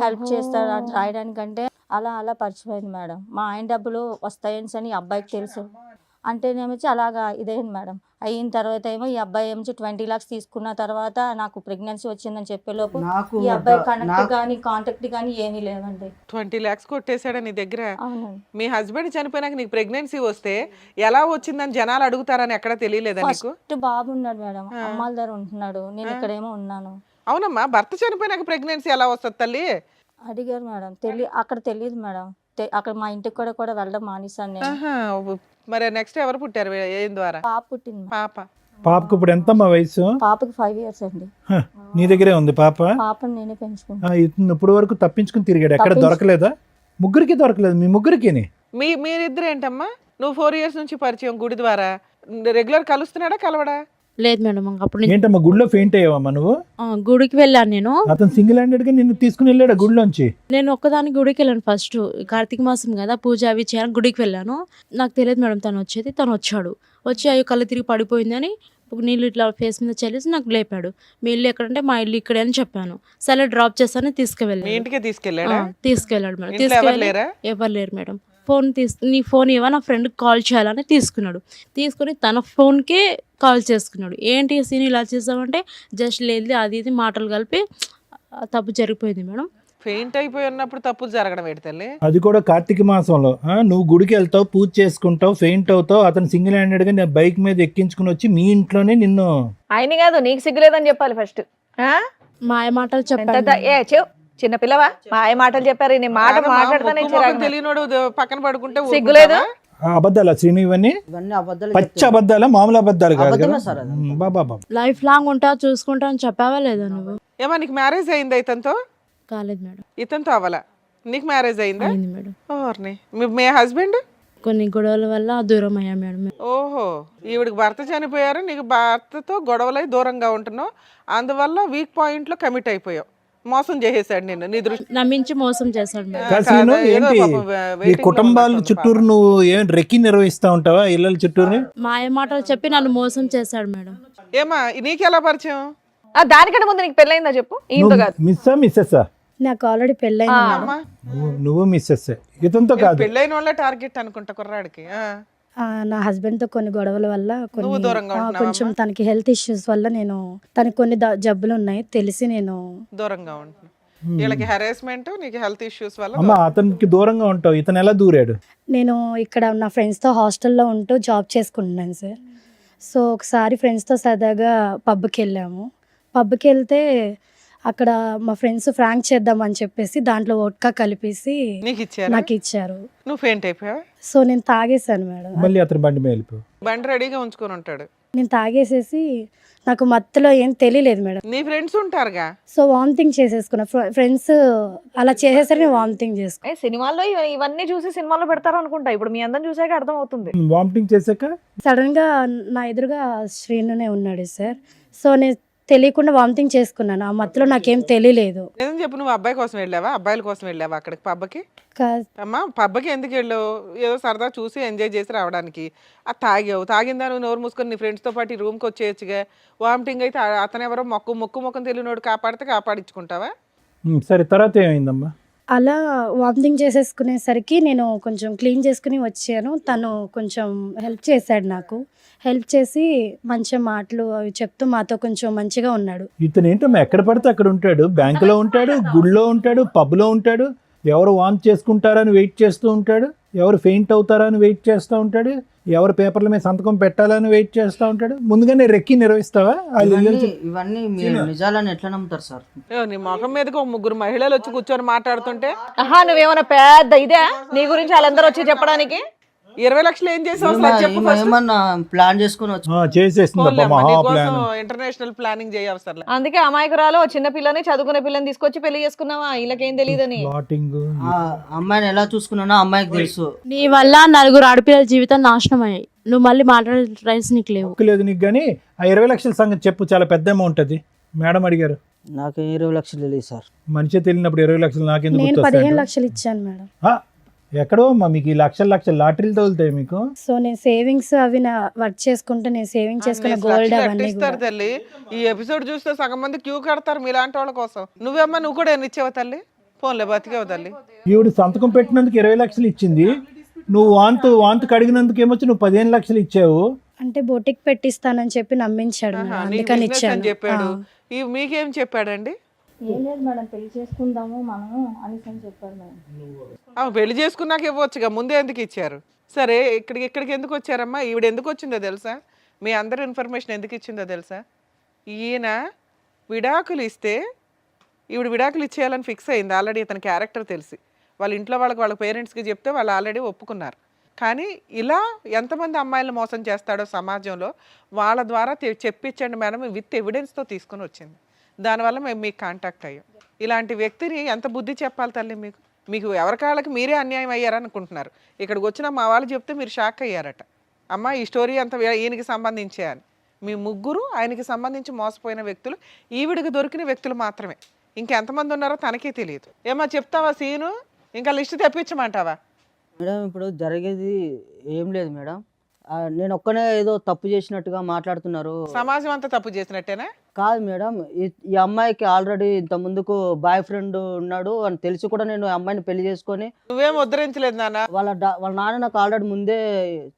హెల్ప్ చేస్తాడు అని రాయడానికంటే అలా పరిచయమైంది మేడం. మా ఆయన డబ్బులు వస్తాయని అని ఈ అబ్బాయికి తెలుసు. అంటేనేమొచ్చి అలాగా ఇదైంది మేడం. అయిన తర్వాత ఏమో ఈ అబ్బాయి ఏమో 20 lakhs తీసుకున్న తర్వాత నాకు ప్రెగ్నెన్సీ వచ్చిందని చెప్పేలోపు నాకు ఈ అబ్బాయి కనెక్ట్ కానీ కాంటాక్ట్ కానీ ఏమీ లేవండి. 20 lakhs కొట్టేశాడా నీ దగ్గర? అవునండి. మీ హస్బెండ్ చనిపోయినాక నీకు ప్రెగ్నెన్సీ వస్తే ఎలా వచ్చిందని జనాలు అడుగుతారని ఎక్కడ తెలియలేదా నీకు? ఫస్ట్ బాబు ఉన్నాడు మేడం, అమ్మాల దగ్గర ఉంటున్నాడు, నేను ఇక్కడేమో ఉన్నాను. అవునమ్మా, భర్త చనిపోయినాక ప్రెగ్నెన్సీ ఎలా వస్తుంది తల్లి? అడిగారు మేడం, అక్కడ తెలియదు మేడం. అక్కడ మా ఇంటికి కూడా వెళ్ళడం మానేశాను నేను. ఆహా, మరి నెక్స్ట్ ఎవరు పుట్టారు? ఏం ద్వారా? పాప పుట్టింది. పాప. పాపకు ఇప్పుడు ఎంతమ్మా వయసు? పాపకి 5 years అండి. హ, నీ దగ్గరే ఉంది పాప? పాపని నేనే పెంచుకుంటాను. ఇతను ఇప్పుడు వరకు తప్పించుకుని తిరిగాడు, ఎక్కడ దొరకలేదా? ముగ్గురికి దొరకలేదు, మీ ముగ్గురికి? మీరిద్దరు ఏంటమ్మా? నువ్వు 4 years నుంచి పరిచయం గుడి ద్వారా, రెగ్యులర్ కలుస్తున్నాడా కలవడా? లేదు మేడం అప్పుడు నేను ఏంటమ్మా గుడిలో ఫెయింట్ అయ్యావమ్మా నువ్వు? గుడికి వెళ్ళాను. నేను అతను సింగిల్ హ్యాండెడ్ గా నిన్ను తీసుకుని వెళ్ళాడు గుడిలోంచి? నేను ఒక్కదాని గుడికి వెళ్ళాను. ఫస్ట్ కార్తీక మాసం కదా, పూజ అవి చేయడానికి గుడికి వెళ్ళాను. నాకు తెలియదు మేడం తను వచ్చేది. తను వచ్చాడు, వచ్చి అయ్యో కళ్ళు తిరిగి పడిపోయిందని నీళ్ళు ఇట్లా ఫేస్ మీద చల్లేసి నాకు లేపాడు. మీ ఇల్లు ఎక్కడంటే మా ఇల్లు ఇక్కడే అని చెప్పాను. సరే డ్రాప్ చేస్తాను మీ తీసుకువెళ్ళాను. ఇంటికే తీసుకెళ్ళాడా? తీసుకెళ్ళాడు మేడం. ఇంట్లో ఎవరు తీసుకెళ్ళి లేరా? ఎవరు లేరు మేడం. నీ ఫోన్ ఇవ్వ, నా ఫ్రెండ్కి కాల్ చేయాలని తీసుకున్నాడు. తీసుకుని తన ఫోన్కే కాల్ చేసుకున్నాడు. ఏంటి సీన్ ఇలా చేసామంటే జస్ట్ లేదు అది ఇది మాటలు కలిపి తప్పు జరిగిపోయింది మేడం. ఫెయింట్ అయిపోయి ఉన్నప్పుడు తప్పులు జరగడం ఏంటి తల్లి? అది కూడా కార్తీక మాసంలో. నువ్వు గుడికి వెళ్తావు, పూజ చేసుకుంటావు, ఫెయింట్ అవుతావు, అతను సింగిల్ హ్యాండెడ్ గా నేను బైక్ మీద ఎక్కించుకుని వచ్చి మీ ఇంట్లోనే నిన్ను. ఆయన కాదు, నీకు సిగ్గులేదని చెప్పాలి ఫస్ట్. మాయ మాటలు చెప్పాను. చిన్న పిల్లవా? మాయ మాటలు చెప్పారు. నీ మాట కాదమ్మా, మాట్లాడతానే ముక్కు మొఖం తెలియనోడు పక్కన పడుకుంటే సిగ్గులేదు? అబద్ధాలా శ్రీను ఇవన్నీ? ఇవన్నీ అబద్ధాలు పచ్చి చెప్తున్నాను. అబద్ధాలా, మామూలు అబద్ధాలు కాదు అబద్ధమే కదా? సార్ అది. బాబా లైఫ్ లాంగ్ ఉంటా చూసుకుంటా అని చెప్పావా లేదా నువ్వు? ఏమా నీకు మ్యారేజ్ అయిందా ఇతనితో? కాలేదు మేడం. ఇతనితో అవ్వాలా? నీకు మ్యారేజ్ అయిందా? అయింది మేడం. ఓర్ని. మీ హస్బెండ్? కొన్ని గొడవల వల్ల దూరం అయ్యా మేడం. ఓహో, ఈవిడికి భర్త చనిపోయారు, నీకు భర్తతో గొడవలై దూరంగా ఉంటున్నావు, అందువల్ల వీక్ పాయింట్ లో కమిట్ అయిపోయావు. మోసం చేసేసాడు నిన్ను, నీ దృష్టి. నమ్మించి మోసం చేశాడు మేడం. కాసీను ఏదో ఏంటి పాపం ఈ waiting లో కుటుంబాల ఉన్నట్టుంది చుట్టూరు నువ్వు ఏం రెక్కి నిర్వహిస్తా ఉంటావా ఇళ్ళ చుట్టూరు? మాయ మాటలు చెప్పి నన్ను మోసం చేశాడు మేడం. ఏమా నీకెలా పరిచయం? దానికంటే ముందు నీకు పెళ్ళయిందా చెప్పు. ఈయనతో కాదు. మిస్సెస్? నాకు ఆల్రెడీ పెళ్ళైంది మేడం. అమ్మా, నువ్వు మిస్సెస్, ఇతనితో కాదు. పెళ్ళైన వాళ్ళ టార్గెట్ అనుకుంటా కుర్రాడికి. నా హస్బెండ్తో కొన్ని గొడవల వల్ల నువ్వు దూరంగా ఉంటున్నావా కొంచెం తనకి హెల్త్ ఇష్యూస్ వల్ల నేను తనకి కొన్ని జబ్బులు ఉన్నాయి తెలిసి నేను దూరంగా ఉంటున్నా. వీళ్ళకి హెరాస్మెంట్, నీకు హెల్త్ ఇష్యూస్ వల్ల అమ్మా అతనికి దూరంగా ఉంటావు, ఇతను ఎలా దూరాడు? నేను ఇక్కడ నా ఫ్రెండ్స్తో హాస్టల్లో ఉంటూ జాబ్ చేసుకుంటున్నాను సార్. సో ఒకసారి ఫ్రెండ్స్తో సరదాగా పబ్కి వెళ్ళాము. పబ్కి వెళ్తే అక్కడ మా ఫ్రెండ్స్ ఫ్రాంక్ చేద్దామని చెప్పేసి దాంట్లో వోడ్కా కలిపేసి నీకు ఇచ్చారా? నాకు ఇచ్చారు. నువ్వు ఫెయింట్ అయిపోయావా? సో నేను తాగేశాను మేడం. మళ్ళీ అతని బండి మీద వెళ్ళిపో. బండి రెడీగా ఉంచుకొని ఉంటాడు. నేను తాగేసేసి నాకు మత్తులో ఏం తెలియలేదు మేడం. నీ ఫ్రెండ్స్ ఉంటారుగా. So vomiting చేసేసుకున్నా. ఫ్రెండ్స్ అలా చేసేసరికి నేను వామిటింగ్ చేసుకున్నా. సినిమాల్లో ఇవన్నీ చూసి సినిమాలో పెడతారు అనుకుంటా. ఇప్పుడు మీ అందరం చూసాక అర్థం అవుతుంది. వామిటింగ్ చేశాక సడన్ గా నా ఎదురుగా శ్రీనునే ఉన్నాడు సార్. సో నేను తెలియకుండా వామిటింగ్ చేసుకున్నాను. ఆ మత్తులో నాకేం తెలియలేదు. నిజం చెప్పు, నువ్వు అబ్బాయి కోసం వెళ్ళావా, అబ్బాయిల కోసం వెళ్ళావా అక్కడికి పబ్బకి? కా- అమ్మా పబ్బకి ఎందుకు వెళ్ళావు? ఏదో సరదా చూసి ఎంజాయ్ చేసి రావడానికి. అది తాగావు, తాగిందా నువ్వు నోరు మూసుకొని నీ ఫ్రెండ్స్తో పాటు ఈ రూమ్కి వచ్చేయచ్చుగా. వామిటింగ్ అయితే అతను ఎవరో ముక్కు ముఖం తెలియనోడు కాపాడితే కాపాడించుకుంటావా? సరే, తర్వాత ఏమైందమ్మా? అలా వామిటింగ్ చేసేసుకునేసరికి నేను కొంచెం క్లీన్ చేసుకుని వచ్చాను. తను కొంచెం హెల్ప్ చేశాడు నాకు. హెల్ప్ చేసి మంచి మాటలు అవి చెప్తూ మాతో కొంచెం మంచిగా ఉన్నాడు. ఇతను ఏంటమ్మా ఎక్కడ పడితే అక్కడ ఉంటాడు, బ్యాంకులో ఉంటాడు, గుడిలో ఉంటాడు, పబ్లో ఉంటాడు, ఎవరు వాంట్ చేసుకుంటారని వెయిట్ చేస్తూ ఉంటాడు, ఎవరు ఫెయింట్ అవుతారని వెయిట్ చేస్తూ ఉంటాడు, ఎవరు పేపర్ల మీద సంతకం పెట్టాలని వెయిట్ చేస్తూ ఉంటాడు. ముందుగానే రెక్కి నిర్వహిస్తావా? ఇవన్నీ మీరు నిజాలని ఎట్లా నమ్ముతారు సార్? నీ ముఖం మీదకి ఒక ముగ్గురు మహిళలు వచ్చి కూర్చొని మాట్లాడుతుంటే నువ్వేమన్నా పెద్ద ఇదే నీ గురించి వాళ్ళందరూ వచ్చి చెప్పడానికి? 20 లక్షలు ఏం చేసావు అసలు చెప్పు first. ఏమన్నా ప్లాన్ చేసుకుని వచ్చి చేసేస్తుందమ్మా మహా ప్లాన్. International planning చేయవసరం. అందుకే అమాయకురాలు ఓ చిన్న పిల్లని చదువుకునే పిల్లని తీసుకొచ్చి పెళ్లి చేసుకున్నావా? వీళ్ళకేం తెలియదని. ప్లాటింగ్. ఆ అమ్మాయిని ఎలా చూసుకున్నానో అమ్మాయికి తెలుసు. నీ వల్ల నలుగురు ఆడపిల్లల జీవితం నాశనం అయ్యాయి. నువ్వు మళ్ళీ మాట్లాడే రైట్స్ నీకు లేవు. లేదు నీకు, కానీ ఆ 20 లక్షల సంగతి చెప్పు, చాలా పెద్ద అమౌంట్ అది. మేడం అడిగారు. నాకు 20 లక్షలు తెలియదు సార్. మనిషి తెలియనప్పుడు 20 లక్షలు నాకెందుకు నేను గుర్తొస్తాయి? 15 లక్షలు ఇచ్చాను మేడం. ఎక్కడో అమ్మా మీకు ఈ లక్షల లాటరీలు తగులుతాయి మీకు. సో నేను సేవింగ్స్ అవి నా వర్క్ చేసుకుంటే నేను సేవింగ్ చేసుకున్న గోల్డ్ అవన్నీ ఇస్తారు తల్లి. ఈ ఎపిసోడ్ చూస్తే సగం మంది క్యూ కడతారు మీలాంటి వాళ్ళ కోసం. నువ్వు కూడా ఎన్ని ఇచ్చావు తల్లి? ఫోన్లే బతికేవు తల్లి. ఈవిడ సంతకం పెట్టినందుకు 20 లక్షలు ఇచ్చింది. నువ్వు వాంతు కడిగినందుకు ఏమొచ్చి నువ్వు 15 లక్షలు ఇచ్చావు. అంటే బొటిక్ పెట్టిస్తానని చెప్పి నమ్మించాడు మేడం. నీకు అందుకని business అని ఇచ్చాను. చెప్పాడు. మీకేం చెప్పాడండి? ఏం లేదు మేడం, పెళ్లి చేసుకుందాము మనము అనేసి అని చెప్పాడు మేడం. పెళ్లి చేసుకున్నాక ఇవ్వచ్చుగా, ముందే ఎందుకు ఇచ్చారు? సరే, ఇక్కడికి ఎందుకు వచ్చారమ్మా? ఈవిడ ఎందుకు వచ్చిందో తెలుసా? మీ అందరి ఇన్ఫర్మేషన్ ఎందుకు ఇచ్చిందో తెలుసా? ఈయన విడాకులు ఇస్తే ఈవిడ విడాకులు ఇచ్చేయాలని ఫిక్స్ అయింది ఆల్రెడీ. ఇతని క్యారెక్టర్ తెలిసి వాళ్ళ ఇంట్లో వాళ్ళ పేరెంట్స్కి చెప్తే వాళ్ళు ఆల్రెడీ ఒప్పుకున్నారు. కానీ ఇలా ఎంతమంది అమ్మాయిలను మోసం చేస్తాడో సమాజంలో వాళ్ళ ద్వారా చెప్పించండి మేడం విత్ ఎవిడెన్స్తో తీసుకొని వచ్చింది. దానివల్ల మేము మీకు కాంటాక్ట్ అయ్యాం. ఇలాంటి వ్యక్తిని ఎంత బుద్ధి చెప్పాలి తల్లి మీకు? మీకు ఎవరికాళ్ళకి మీరే అన్యాయం అయ్యారనుకుంటున్నారు. ఇక్కడికి వచ్చిన మా వాళ్ళు చెప్తే మీరు షాక్ అయ్యారట. అమ్మ ఈ స్టోరీ అంతా ఈయనకి సంబంధించే అని. మీ ముగ్గురు ఆయనకి సంబంధించి మోసపోయిన వ్యక్తులు, ఈవిడికి దొరికిన వ్యక్తులు మాత్రమే. ఇంకెంతమంది ఉన్నారో తనకే తెలియదు. ఏమా చెప్తావా సీను? ఇంకా లిస్ట్ తెప్పించమంటావా? మేడం ఇప్పుడు జరిగేది ఏం లేదు మేడం. నేను ఒక్కనే ఏదో తప్పు చేసినట్టుగా మాట్లాడుతున్నారు. సమాజం అంతా తప్పు చేసినట్టేనా? కాదు మేడం, ఈ అమ్మాయికి ఆల్రెడీ ఇంత ముందుకు బాయ్ ఫ్రెండ్ ఉన్నాడు అని తెలిసి కూడా నేను ఆ అమ్మాయిని పెళ్లి చేసుకొని. నువ్వేం ఉద్ధరించలేదు నాన్న. వాళ్ళ నాన్న నాకు ఆల్రెడీ ముందే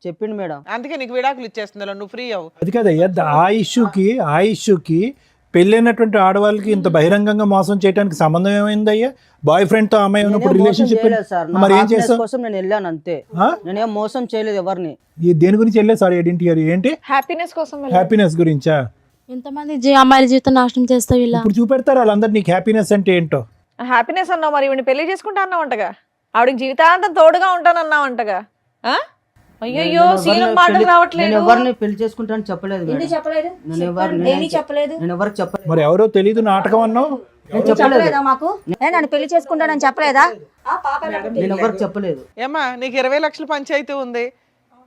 చెప్పిండు మేడం. అందుకే నీకు విడాకులు ఇచ్చేస్తుందా, నువ్వు ఫ్రీ అవ్వు. అది కదయ్యా, ఆ ఇష్యూకి పెళ్ళైనటువంటి ఆడవాళ్ళకి ఇంత బహిరంగంగా మోసం చేయడానికి సంబంధం ఏమైందయ్యా? బాయ్ ఫ్రెండ్ తో అమ్మాయి ఉన్నప్పుడు రిలేషన్షిప్ మరి ఏం చేస్తావు? కోసం నేను వెళ్ళాను అంతే. నేనేం మోసం చేయలేదు ఎవరిని. దేని గురించి వెళ్ళే? సారీ ఐడెంటిటీ ఏంటి? హ్యాపీనెస్ కోసం హ్యాపీనెస్ గురించా? ఎంతమంది అమ్మాయిల జీవితం నాశనం చేస్తావు ఇలా? ఇప్పుడు చూపెడతారు వాళ్ళందరూ నీకు హ్యాపీనెస్ అంటే ఏంటో. హ్యాపీనెస్ అన్నావు, మరి ఈవిని పెళ్లి చేసుకుంటా అన్నావంటగా, ఆవిడకి జీవితాంతం తోడుగా ఉంటానన్నావంటగా. అయ్యో సీను మాటలు రావట్లేదు. నేను ఎవరిని పెళ్లి చేసుకుంటాను చెప్పలేదు మేడం. నేను చెప్పలేదు. నేను ఎవరికి చెప్పలేదు. మరి ఎవరో తెలీదు నాటకం అన్నావు. చెప్పలేదా మాకు? నన్ను పెళ్లి చేసుకుంటానని చెప్పలేదా? నేను ఎవరికి చెప్పలేదు. ఏమా నీకు 20 లక్షల పంచాయతీ ఉంది,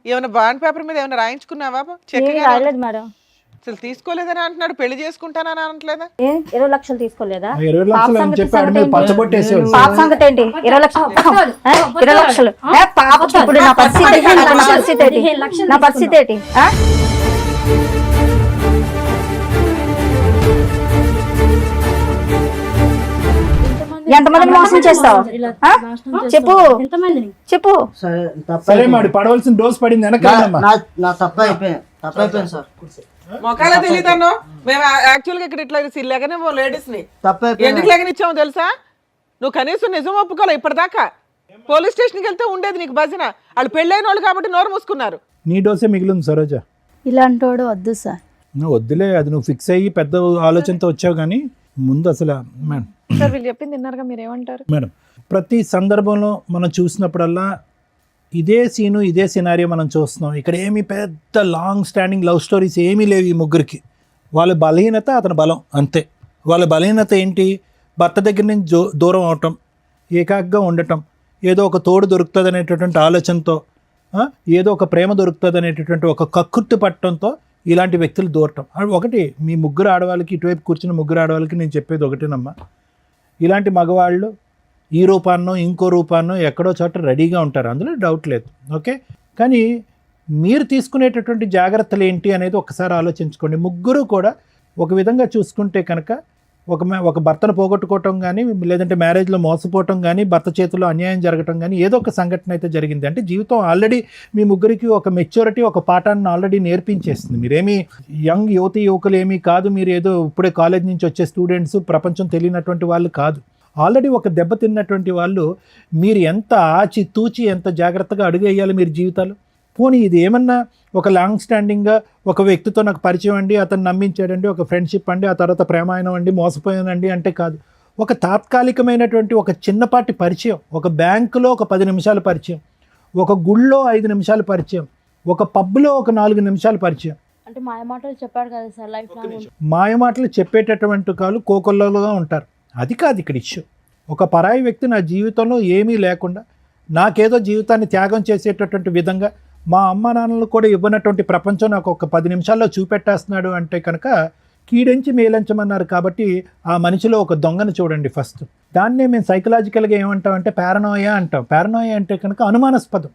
ఏమైనా బాండ్ పేపర్ మీద ఏమైనా రాయించుకున్నావా? రాయలేదు మేడం. అసలు తీసుకోలేదని అంటున్నాడు, పెళ్లి చేసుకుంటానని అనట్లేదా? 20 లక్షలు తీసుకోలేదా? 20 లక్షలు అని చెప్పి ఆడ మీద పచ్చబొట్టేసేవాడు. పాప సంగతి ఏంటి? 20 లక్షలు 20 లక్షలు పాప. ఇప్పుడు నా పరిస్థితి ఏంటి? ఎంతమందిని మోసం చేస్తావు? చెప్పు. సరే మరి పడవలసిన డోస్ పడింది వెనకాలమ్మా. నా తప్పు అయిపోయింది సార్. మొక్కలా తెలియదన్నో. మేము యాక్చువల్గా ఇక్కడ ఇట్లా లేకనే లేడీస్ ని ఎందుకు లేకనిచ్చాము తెలుసా? నువ్వు కనీసం నిజం ఒప్పుకోలే ఇప్పటిదాకా. పోలీస్ స్టేషన్కి వెళ్తే ఉండేది నీకు భజన. వాళ్ళు పెళ్ళైన వాళ్ళు కాబట్టి నోరు మూసుకున్నారు. నీ డోసే మిగిలింది సరోజ. ఇలాంటి వాడు వద్దు సార్. నువ్వు వద్దులే, అది నువ్వు ఫిక్స్ అయ్యి పెద్ద ఆలోచనతో వచ్చావు. కానీ ముందు అసలు మేడం సార్ వీళ్ళు చెప్పింది విన్నారుగా, మీరేమంటారు? మేడం ప్రతి సందర్భంలో మనం చూసినప్పుడల్లా ఇదే సీను ఇదే సినారియో మనం చూస్తున్నాం. ఇక్కడ ఏమి పెద్ద లాంగ్ స్టాండింగ్ లవ్ స్టోరీస్ ఏమీ లేవు ఈ ముగ్గురికి. వాళ్ళ బలహీనత అతని బలం అంతే. వాళ్ళ బలహీనత ఏంటి? భర్త దగ్గర నుంచి దూరం అవటం, ఏకాగ్గా ఉండటం, ఏదో ఒక తోడు దొరుకుతుంది అనేటటువంటి ఆలోచనతో, ఏదో ఒక ప్రేమ దొరుకుతుంది అనేటటువంటి ఒక కక్కుర్తి పట్టడంతో ఇలాంటి వ్యక్తులు దూరటం. ఒకటి మీ ముగ్గురు ఆడవాళ్ళకి, ఇటువైపు కూర్చున్న ముగ్గురు ఆడవాళ్ళకి నేను చెప్పేది ఒకటేనమ్మా, ఇలాంటి మగవాళ్ళు ఈ రూపాన్నో ఇంకో రూపాన్నో ఎక్కడో చోట రెడీగా ఉంటారు, అందులో డౌట్ లేదు. ఓకే, కానీ మీరు తీసుకునేటటువంటి జాగ్రత్తలు ఏంటి అనేది ఒకసారి ఆలోచించుకోండి. ముగ్గురు కూడా ఒక విధంగా చూసుకుంటే కనుక ఒక భర్తను పోగొట్టుకోవటం కానీ, లేదంటే మ్యారేజ్లో మోసపోవటం కానీ, భర్త చేతిలో అన్యాయం జరగటం కానీ ఏదో ఒక సంఘటన అయితే జరిగింది. అంటే జీవితం ఆల్రెడీ మీ ముగ్గురికి ఒక మెచ్యూరిటీ, ఒక పాఠాన్ని ఆల్రెడీ నేర్పించేస్తుంది. మీరేమీ యంగ్ యువకులు ఏమీ కాదు, మీరు ఏదో ఇప్పుడే కాలేజ్ నుంచి వచ్చే స్టూడెంట్స్, ప్రపంచం తెలియనటువంటి వాళ్ళు కాదు. ఆల్రెడీ ఒక దెబ్బ తిన్నటువంటి వాళ్ళు. మీరు ఎంత ఆచి తూచి ఎంత జాగ్రత్తగా అడుగేయాలి మీరు జీవితాలు. పోనీ ఇది ఏమన్నా ఒక లాంగ్ స్టాండింగ్గా ఒక వ్యక్తితో నాకు పరిచయం అండి, అతను నమ్మించాడండి, ఒక ఫ్రెండ్షిప్ అండి, ఆ తర్వాత ప్రేమాయణం అండి, మోసపోయానండి అంటే కాదు. ఒక తాత్కాలికమైనటువంటి ఒక చిన్నపాటి పరిచయం, ఒక బ్యాంకులో ఒక 10 నిమిషాల పరిచయం, ఒక గుళ్ళో 5 నిమిషాల పరిచయం, ఒక పబ్లో ఒక 4 నిమిషాల పరిచయం. అంటే మాయమాటలు చెప్పాడు కదా సార్, లైఫ్ లాంగ్ మాయమాటలు చెప్పేటటువంటి వాళ్ళు కోకొల్లలుగా ఉంటారు. అది కాదు ఇక్కడ ఇష్యూ. ఒక పరాయి వ్యక్తి నా జీవితంలో ఏమీ లేకుండా నాకేదో జీవితాన్ని త్యాగం చేసేటటువంటి విధంగా, మా అమ్మ నాన్నలు కూడా ఇవ్వనటువంటి ప్రపంచం నాకు ఒక 10 నిమిషాల్లో చూపెట్టేస్తున్నాడు అంటే కనుక కీడించి మేలంచమన్నారు. కాబట్టి ఆ మనిషిలో ఒక దొంగను చూడండి ఫస్ట్. దాన్నే మేము సైకలాజికల్గా ఏమంటామంటే పారనోయా అంటాం. పారనోయా అంటే కనుక అనుమానాస్పదం.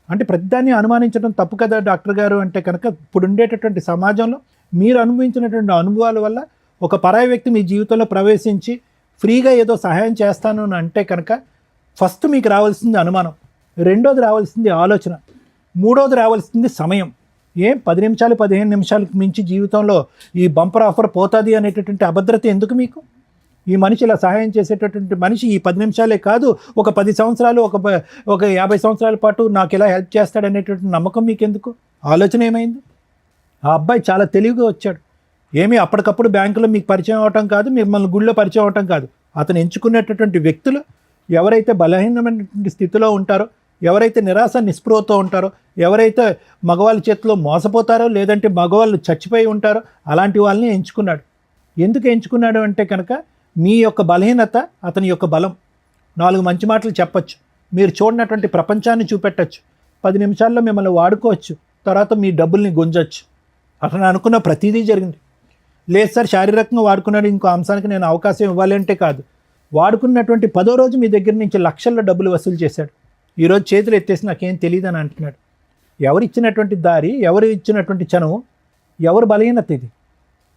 అంటే ప్రతిదాన్ని అనుమానించడం తప్పు కదా డాక్టర్ గారు అంటే కనుక, ఇప్పుడు ఉండేటటువంటి సమాజంలో మీరు అనుభవించినటువంటి అనుభవాల వల్ల ఒక పరాయి వ్యక్తి మీ జీవితంలో ప్రవేశించి ఫ్రీగా ఏదో సహాయం చేస్తాను అని అంటే కనుక ఫస్ట్ మీకు రావాల్సింది అనుమానం, రెండోది రావాల్సింది ఆలోచన, మూడోది రావాల్సింది సమయం. 10 నిమిషాలు 15 నిమిషాలకు మించి జీవితంలో ఈ బంపర్ ఆఫర్ పోతుంది అనేటటువంటి అభద్రత ఎందుకు మీకు? ఈ మనిషి ఇలా సహాయం చేసేటటువంటి మనిషి ఈ 10 నిమిషాలే కాదు, ఒక 10 సంవత్సరాలు, ఒక 50 సంవత్సరాల పాటు నాకు ఇలా హెల్ప్ చేస్తాడనేటటువంటి నమ్మకం మీకు ఎందుకు? ఆలోచన ఏమైంది? ఆ అబ్బాయి చాలా తెలివిగా వచ్చాడు. ఏమీ అప్పటికప్పుడు బ్యాంకులో మీకు పరిచయం అవటం కాదు, మిమ్మల్ని గుళ్ళో పరిచయం అవటం కాదు. అతను ఎంచుకునేటటువంటి వ్యక్తులు ఎవరైతే బలహీనమైనటువంటి స్థితిలో ఉంటారో ఎవరైతే నిరాశ నిస్పృహతో ఉంటారో, ఎవరైతే మగవాళ్ళ చేతిలో మోసపోతారో, లేదంటే మగవాళ్ళు చచ్చిపోయి ఉంటారో అలాంటి వాళ్ళని ఎంచుకున్నాడు. ఎందుకు ఎంచుకున్నాడు అంటే కనుక మీ యొక్క బలహీనత అతని యొక్క బలం. 4 మంచి మాటలు చెప్పచ్చు, మీరు చూడనటువంటి ప్రపంచాన్ని చూపెట్టచ్చు, 10 నిమిషాల్లో మిమ్మల్ని వాడుకోవచ్చు, తర్వాత మీ డబ్బుల్ని గుంజచ్చు. అతను అనుకున్న ప్రతిదీ జరిగింది. లేదు సార్ శారీరకంగా వాడుకున్నాడు, ఇంకో అంశానికి నేను అవకాశం ఇవ్వాలి అంటే కాదు. వాడుకున్నటువంటి 10వ రోజు మీ దగ్గర నుంచి లక్షల్లో డబ్బులు వసూలు చేశాడు. ఈరోజు చేతులు ఎత్తేసి నాకేం తెలియదు అని అంటున్నాడు. ఎవరు ఇచ్చినటువంటి దారి, ఎవరు ఇచ్చినటువంటి చనువు, ఎవరు బలహీనత ఇది?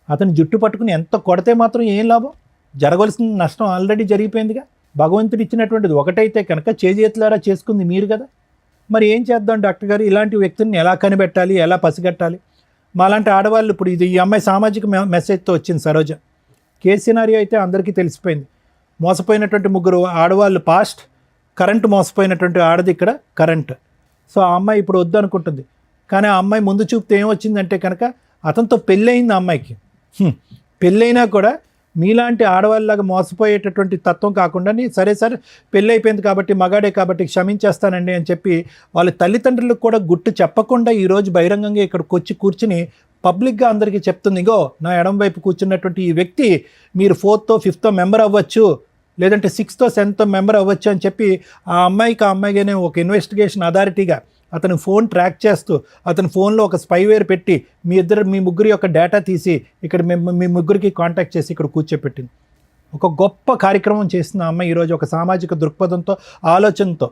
అతను జుట్టు పట్టుకుని ఎంత కొడితే మాత్రం ఏం లాభం? జరగవలసిన నష్టం ఆల్రెడీ జరిగిపోయిందిగా. భగవంతుడు ఇచ్చినటువంటిది ఒకటైతే కనుక చేతులారా చేసుకుంది మీరు కదా. మరి ఏం చేద్దాం డాక్టర్ గారు, ఇలాంటి వ్యక్తిని ఎలా కనిపెట్టాలి, ఎలా పసిగట్టాలి? మాలాంటి ఆడవాళ్ళు ఇప్పుడు ఈ అమ్మాయి సామాజిక మెసేజ్తో వచ్చింది సరోజ. కేసు సినారియో అయితే అందరికీ తెలిసిపోయింది. మోసపోయినటువంటి 3 ఆడవాళ్ళు పాస్ట్, కరెంట్ మోసపోయినటువంటి ఆడది ఇక్కడ కరెంట్. సో ఆ అమ్మాయి ఇప్పుడు వద్దు అనుకుంటుంది. కానీ ఆ అమ్మాయి ముందు చూపుతో ఏమొచ్చిందంటే కనుక అతనితో పెళ్ళయింది. ఆ అమ్మాయికి పెళ్ళైనా కూడా మీలాంటి ఆడవాళ్ళలాగా మోసపోయేటటువంటి తత్వం కాకుండా సరే సరే పెళ్ళి అయిపోయింది కాబట్టి మగాడే కాబట్టి క్షమించేస్తానండి అని చెప్పి వాళ్ళ తల్లిదండ్రులకు కూడా గుట్టు చెప్పకుండా ఈరోజు బహిరంగంగా ఇక్కడికి వచ్చి కూర్చుని పబ్లిక్గా అందరికీ చెప్తుంది, ఇగో నా ఎడం వైపు కూర్చున్నటువంటి ఈ వ్యక్తి మీరు 4th 5th మెంబర్ అవ్వచ్చు, లేదంటే 6th 7th మెంబర్ అవ్వచ్చు అని చెప్పి ఆ అమ్మాయిగానే ఒక ఇన్వెస్టిగేషన్ అథారిటీగా అతను ఫోన్ ట్రాక్ చేస్తూ అతని ఫోన్లో ఒక స్పైవేర్ పెట్టి మీ ముగ్గురి యొక్క డేటా తీసి ఇక్కడ మీ ముగ్గురికి కాంటాక్ట్ చేసి ఇక్కడ కూర్చోపెట్టింది. ఒక గొప్ప కార్యక్రమం చేసిన అమ్మాయి ఈరోజు ఒక సామాజిక దృక్పథంతో, ఆలోచనతో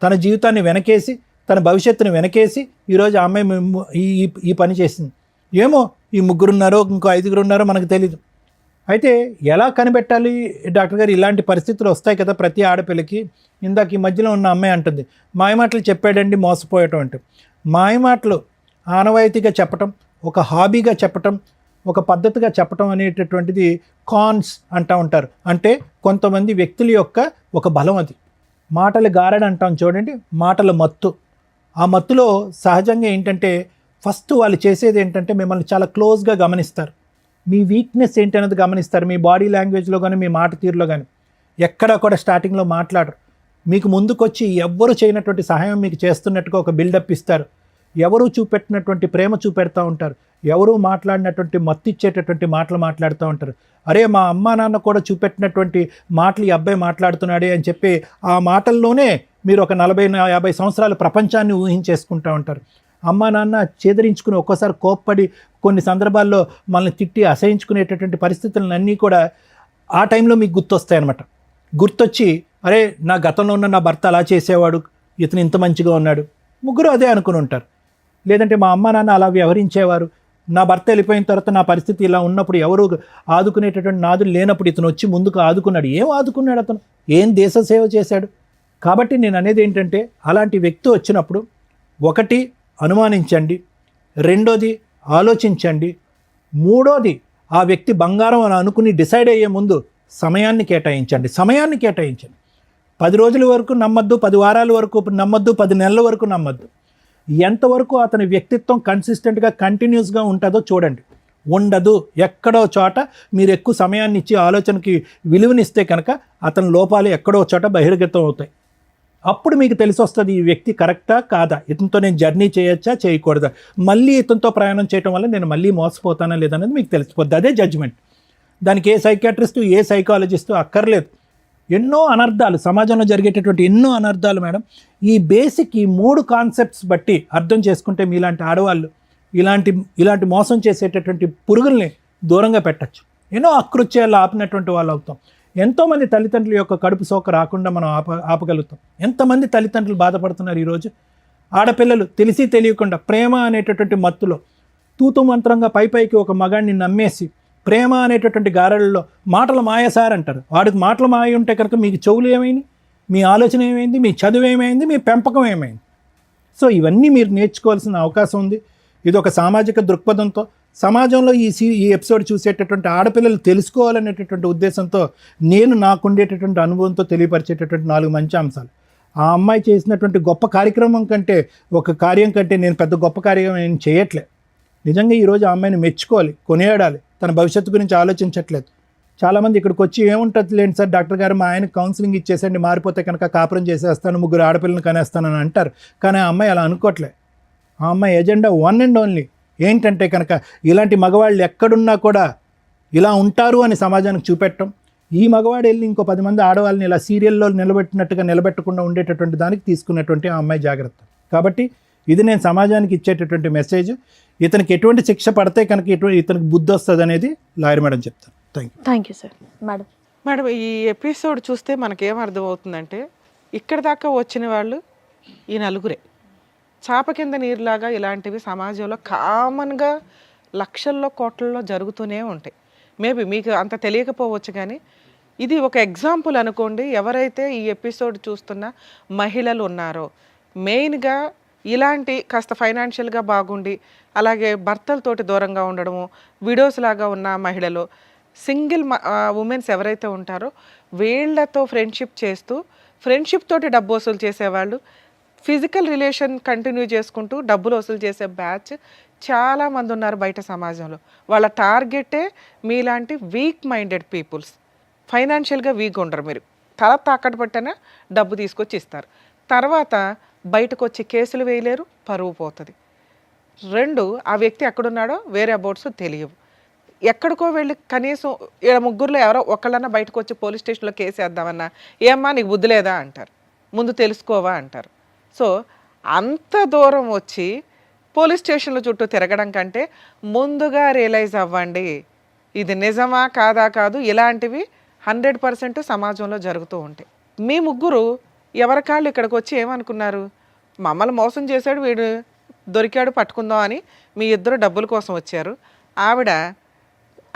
తన జీవితాన్ని వెనకేసి, తన భవిష్యత్తుని వెనకేసి ఈరోజు ఆ అమ్మాయి ఈ పని చేసింది. ఏమో ఈ 3 ఉన్నారో ఇంకో 5 ఉన్నారో మనకు తెలీదు. అయితే ఎలా కనిపెట్టాలి డాక్టర్ గారు? ఇలాంటి పరిస్థితులు వస్తాయి కదా ప్రతి ఆడపిల్లకి. ఇందాక ఈ మధ్యలో ఉన్న అమ్మాయి అంటుంది, మాయమాటలు చెప్పాడండి మోసపోయటం అంటే. మాయమాటలు ఆనవాయితీగా చెప్పటం, ఒక హాబీగా చెప్పటం, ఒక పద్ధతిగా చెప్పటం అనేటటువంటిది కాన్స్ అంటూ ఉంటారు. అంటే కొంతమంది వ్యక్తుల యొక్క ఒక బలం అది. మాటలు గారడి అంటాం చూడండి, మాటల మత్తు. ఆ మత్తులో సహజంగా ఏంటంటే ఫస్ట్ వాళ్ళు చేసేది ఏంటంటే మిమ్మల్ని చాలా క్లోజ్గా గమనిస్తారు. మీ వీక్నెస్ ఏంటి అనేది గమనిస్తారు. మీ బాడీ లాంగ్వేజ్లో కానీ మీ మాట తీరులో కానీ ఎక్కడా కూడా స్టార్టింగ్లో మాట్లాడరు. మీకు ముందుకొచ్చి ఎవ్వరు చేయనటువంటి సహాయం మీకు చేస్తున్నట్టుగా ఒక బిల్డప్ ఇస్తారు. ఎవరు చూపెట్టినటువంటి ప్రేమ చూపెడతా ఉంటారు. ఎవరు మాట్లాడినటువంటి మత్తు ఇచ్చేటటువంటి మాటలు మాట్లాడుతూ ఉంటారు. అరే మా అమ్మా నాన్న కూడా చూపెట్టినటువంటి మాటలు ఈ అబ్బాయి మాట్లాడుతున్నాడే అని చెప్పి ఆ మాటల్లోనే మీరు ఒక 40-50 సంవత్సరాల ప్రపంచాన్ని ఊహించేసుకుంటూ ఉంటారు. అమ్మా నాన్న చేదరించుకుని ఒక్కోసారి కోప్పడి కొన్ని సందర్భాల్లో మనల్ని తిట్టి అసహించుకునేటటువంటి పరిస్థితులన్నీ కూడా ఆ టైంలో మీకు గుర్తొస్తాయన్నమాట. గుర్తొచ్చి అరే నా గతంలో ఉన్న నా భర్త అలా చేసేవాడు, ఇతను ఇంత మంచిగా ఉన్నాడు, ముగ్గురు అదే అనుకుని ఉంటారు. లేదంటే మా అమ్మ నాన్న అలా వ్యవహరించేవారు, నా భర్త వెళ్ళిపోయిన తర్వాత నా పరిస్థితి ఇలా ఉన్నప్పుడు ఎవరు ఆదుకునేటటువంటి నాదులు లేనప్పుడు ఇతను వచ్చి ముందుకు ఆదుకున్నాడు. ఏం ఆదుకున్నాడు అతను? ఏం దేశ సేవ చేశాడు? కాబట్టి నేను అనేది ఏంటంటే అలాంటి వ్యక్తి వచ్చినప్పుడు ఒకటి అనుమానించండి, రెండోది ఆలోచించండి, మూడోది ఆ వ్యక్తి బంగారం అని అనుకుని డిసైడ్ అయ్యే ముందు సమయాన్ని కేటాయించండి. 10 రోజుల వరకు నమ్మద్దు, 10 వారాల వరకు నమ్మద్దు, 10 నెలల వరకు నమ్మద్దు. ఎంతవరకు అతని వ్యక్తిత్వం కన్సిస్టెంట్గా కంటిన్యూస్గా ఉంటుందో చూడండి. ఉండదు, ఎక్కడో చోట మీరు ఎక్కువ సమయాన్ని ఇచ్చి ఆలోచనకి విలువనిస్తే కనుక అతని లోపాలు ఎక్కడో చోట బహిర్గతం అవుతాయి. అప్పుడు మీకు తెలిసి వస్తుంది ఈ వ్యక్తి కరెక్టా కాదా, ఇతనితో నేను జర్నీ చేయొచ్చా చేయకూడదా, మళ్ళీ ఇతనితో ప్రయాణం చేయడం వల్ల నేను మళ్ళీ మోసపోతానా లేదనేది మీకు తెలిసిపోద్ది. అదే జడ్జిమెంట్. దానికి ఏ సైకియాట్రిస్టు ఏ సైకాలజిస్టు అక్కర్లేదు. ఎన్నో అనర్థాలు సమాజంలో జరిగేటటువంటి ఎన్నో అనర్థాలు మేడం ఈ బేసిక్ ఈ 3 కాన్సెప్ట్స్ బట్టి అర్థం చేసుకుంటే మీలాంటి ఆడవాళ్ళు ఇలాంటి మోసం చేసేటటువంటి పురుగుల్ని దూరంగా పెట్టచ్చు. ఎన్నో అకృత్యాలు ఆపినటువంటి వాళ్ళు అవుతాం. ఎంతోమంది తల్లిదండ్రుల యొక్క కడుపు సోక రాకుండా మనం ఆపగలుగుతాం. ఎంతమంది తల్లిదండ్రులు బాధపడుతున్నారు ఈరోజు. ఆడపిల్లలు తెలిసి తెలియకుండా ప్రేమ అనేటటువంటి మత్తులో తూతు మంత్రంగా పైకి ఒక మగాడిని నమ్మేసి ప్రేమ అనేటటువంటి గారలలో మాటలు మాయసార్ అంటారు. వాడికి మాటలు మాయ ఉంటే కనుక మీకు చెవులు ఏమైంది, మీ ఆలోచన ఏమైంది, మీ చదువు ఏమైంది, మీ పెంపకం ఏమైంది. సో ఇవన్నీ మీరు నేర్చుకోవాల్సిన అవకాశం ఉంది. ఇది ఒక సామాజిక దృక్పథంతో సమాజంలో ఈ ఎపిసోడ్ చూసేటటువంటి ఆడపిల్లలు తెలుసుకోవాలనేటటువంటి ఉద్దేశంతో నేను నాకుండేటటువంటి అనుభవంతో తెలియపరిచేటటువంటి 4 మంచి అంశాలు. ఆ అమ్మాయి చేసినటువంటి గొప్ప కార్యక్రమం కంటే ఒక కార్యం కంటే నేను పెద్ద గొప్ప కార్యం ఏం చేయట్లే. నిజంగా ఈరోజు ఆ అమ్మాయిని మెచ్చుకోవాలి, కొనియాడాలి. తన భవిష్యత్తు గురించి ఆలోచించట్లేదు. చాలామంది ఇక్కడికి వచ్చి ఏముంటుంది లేండి సార్ డాక్టర్ గారు మా ఆయన కౌన్సిలింగ్ ఇచ్చేసండి మారిపోతే కనుక కాపురం చేసేస్తాను 3 ఆడపిల్లని కనేస్తానని అంటారు. కానీ ఆ అమ్మాయి అలా అనుకోవట్లే. ఆ అమ్మాయి ఎజెండా వన్ అండ్ ఓన్లీ ఏంటంటే కనుక ఇలాంటి మగవాళ్ళు ఎక్కడున్నా కూడా ఇలా ఉంటారు అని సమాజానికి చూపెట్టడం. ఈ మగవాడు వెళ్ళి ఇంకో 10 మంది ఆడవాళ్ళని ఇలా సీరియల్లో నిలబెట్టినట్టుగా నిలబెట్టకుండా ఉండేటటువంటి దానికి తీసుకున్నటువంటి ఆ అమ్మాయి జాగ్రత్త. కాబట్టి ఇది నేను సమాజానికి ఇచ్చేటటువంటి మెసేజ్. ఇతనికి ఎటువంటి శిక్ష పడితే కనుక ఇతనికి బుద్ధి వస్తుంది అనేది లాయర్ మేడం చెప్తాను. Thank you sir. Madam madam ఈ ఎపిసోడ్ చూస్తే మనకేం అర్థమవుతుందంటే ఇక్కడ దాకా వచ్చిన వాళ్ళు ఈ నలుగురే. చాప కింద నీరులాగా ఇలాంటివి సమాజంలో కామన్గా లక్షల్లో కోట్లలో జరుగుతూనే ఉంటాయి. మేబీ మీకు అంత తెలియకపోవచ్చు, కానీ ఇది ఒక ఎగ్జాంపుల్ అనుకోండి. ఎవరైతే ఈ ఎపిసోడ్ చూస్తున్న మహిళలు ఉన్నారో మెయిన్గా ఇలాంటి కాస్త ఫైనాన్షియల్గా బాగుండి అలాగే భర్తలతోటి దూరంగా ఉండడము, విడోస్ లాగా ఉన్న మహిళలు, సింగిల్ ఉమెన్స్ ఎవరైతే ఉంటారో వీళ్ళతో ఫ్రెండ్షిప్ చేస్తూ ఫ్రెండ్షిప్ తోటి డబ్బు వసూలు చేసేవాళ్ళు, ఫిజికల్ రిలేషన్ కంటిన్యూ చేసుకుంటూ డబ్బులు వసూలు చేసే బ్యాచ్ చాలామంది ఉన్నారు బయట సమాజంలో. వాళ్ళ టార్గెటే మీలాంటి వీక్ మైండెడ్ పీపుల్స్. ఫైనాన్షియల్గా వీక్ ఉండరు, మీరు తల తాకట్టు పెట్టినా డబ్బు తీసుకొచ్చి ఇస్తారు. తర్వాత బయటకు వచ్చి కేసులు వేయలేరు, పరువు పోతుంది. 2, ఆ వ్యక్తి ఎక్కడున్నాడో వేరే అబౌట్స్ తెలియవు. ఎక్కడికో వెళ్ళి కనీసం 3 ఎవరో ఒకళ్ళన్నా బయటకు వచ్చి పోలీస్ స్టేషన్లో కేసు వేద్దామన్నా ఏమ్మా నీకు బుద్ధి లేదా అంటారు, ముందు తెలుసుకోవా అంటారు. సో అంత దూరం వచ్చి పోలీస్ స్టేషన్ల చుట్టూ తిరగడం కంటే ముందుగా రియలైజ్ అవ్వండి ఇది నిజమా కాదా కాదు. ఇలాంటివి 100% సమాజంలో జరుగుతూ ఉంటాయి. మీ 3 ఎవరి కాళ్ళు ఇక్కడికి వచ్చి ఏమనుకున్నారు, మమ్మల్ని మోసం చేశాడు వీడు దొరికాడు పట్టుకుందాం అని మీ 2 డబ్బుల కోసం వచ్చారు. ఆవిడ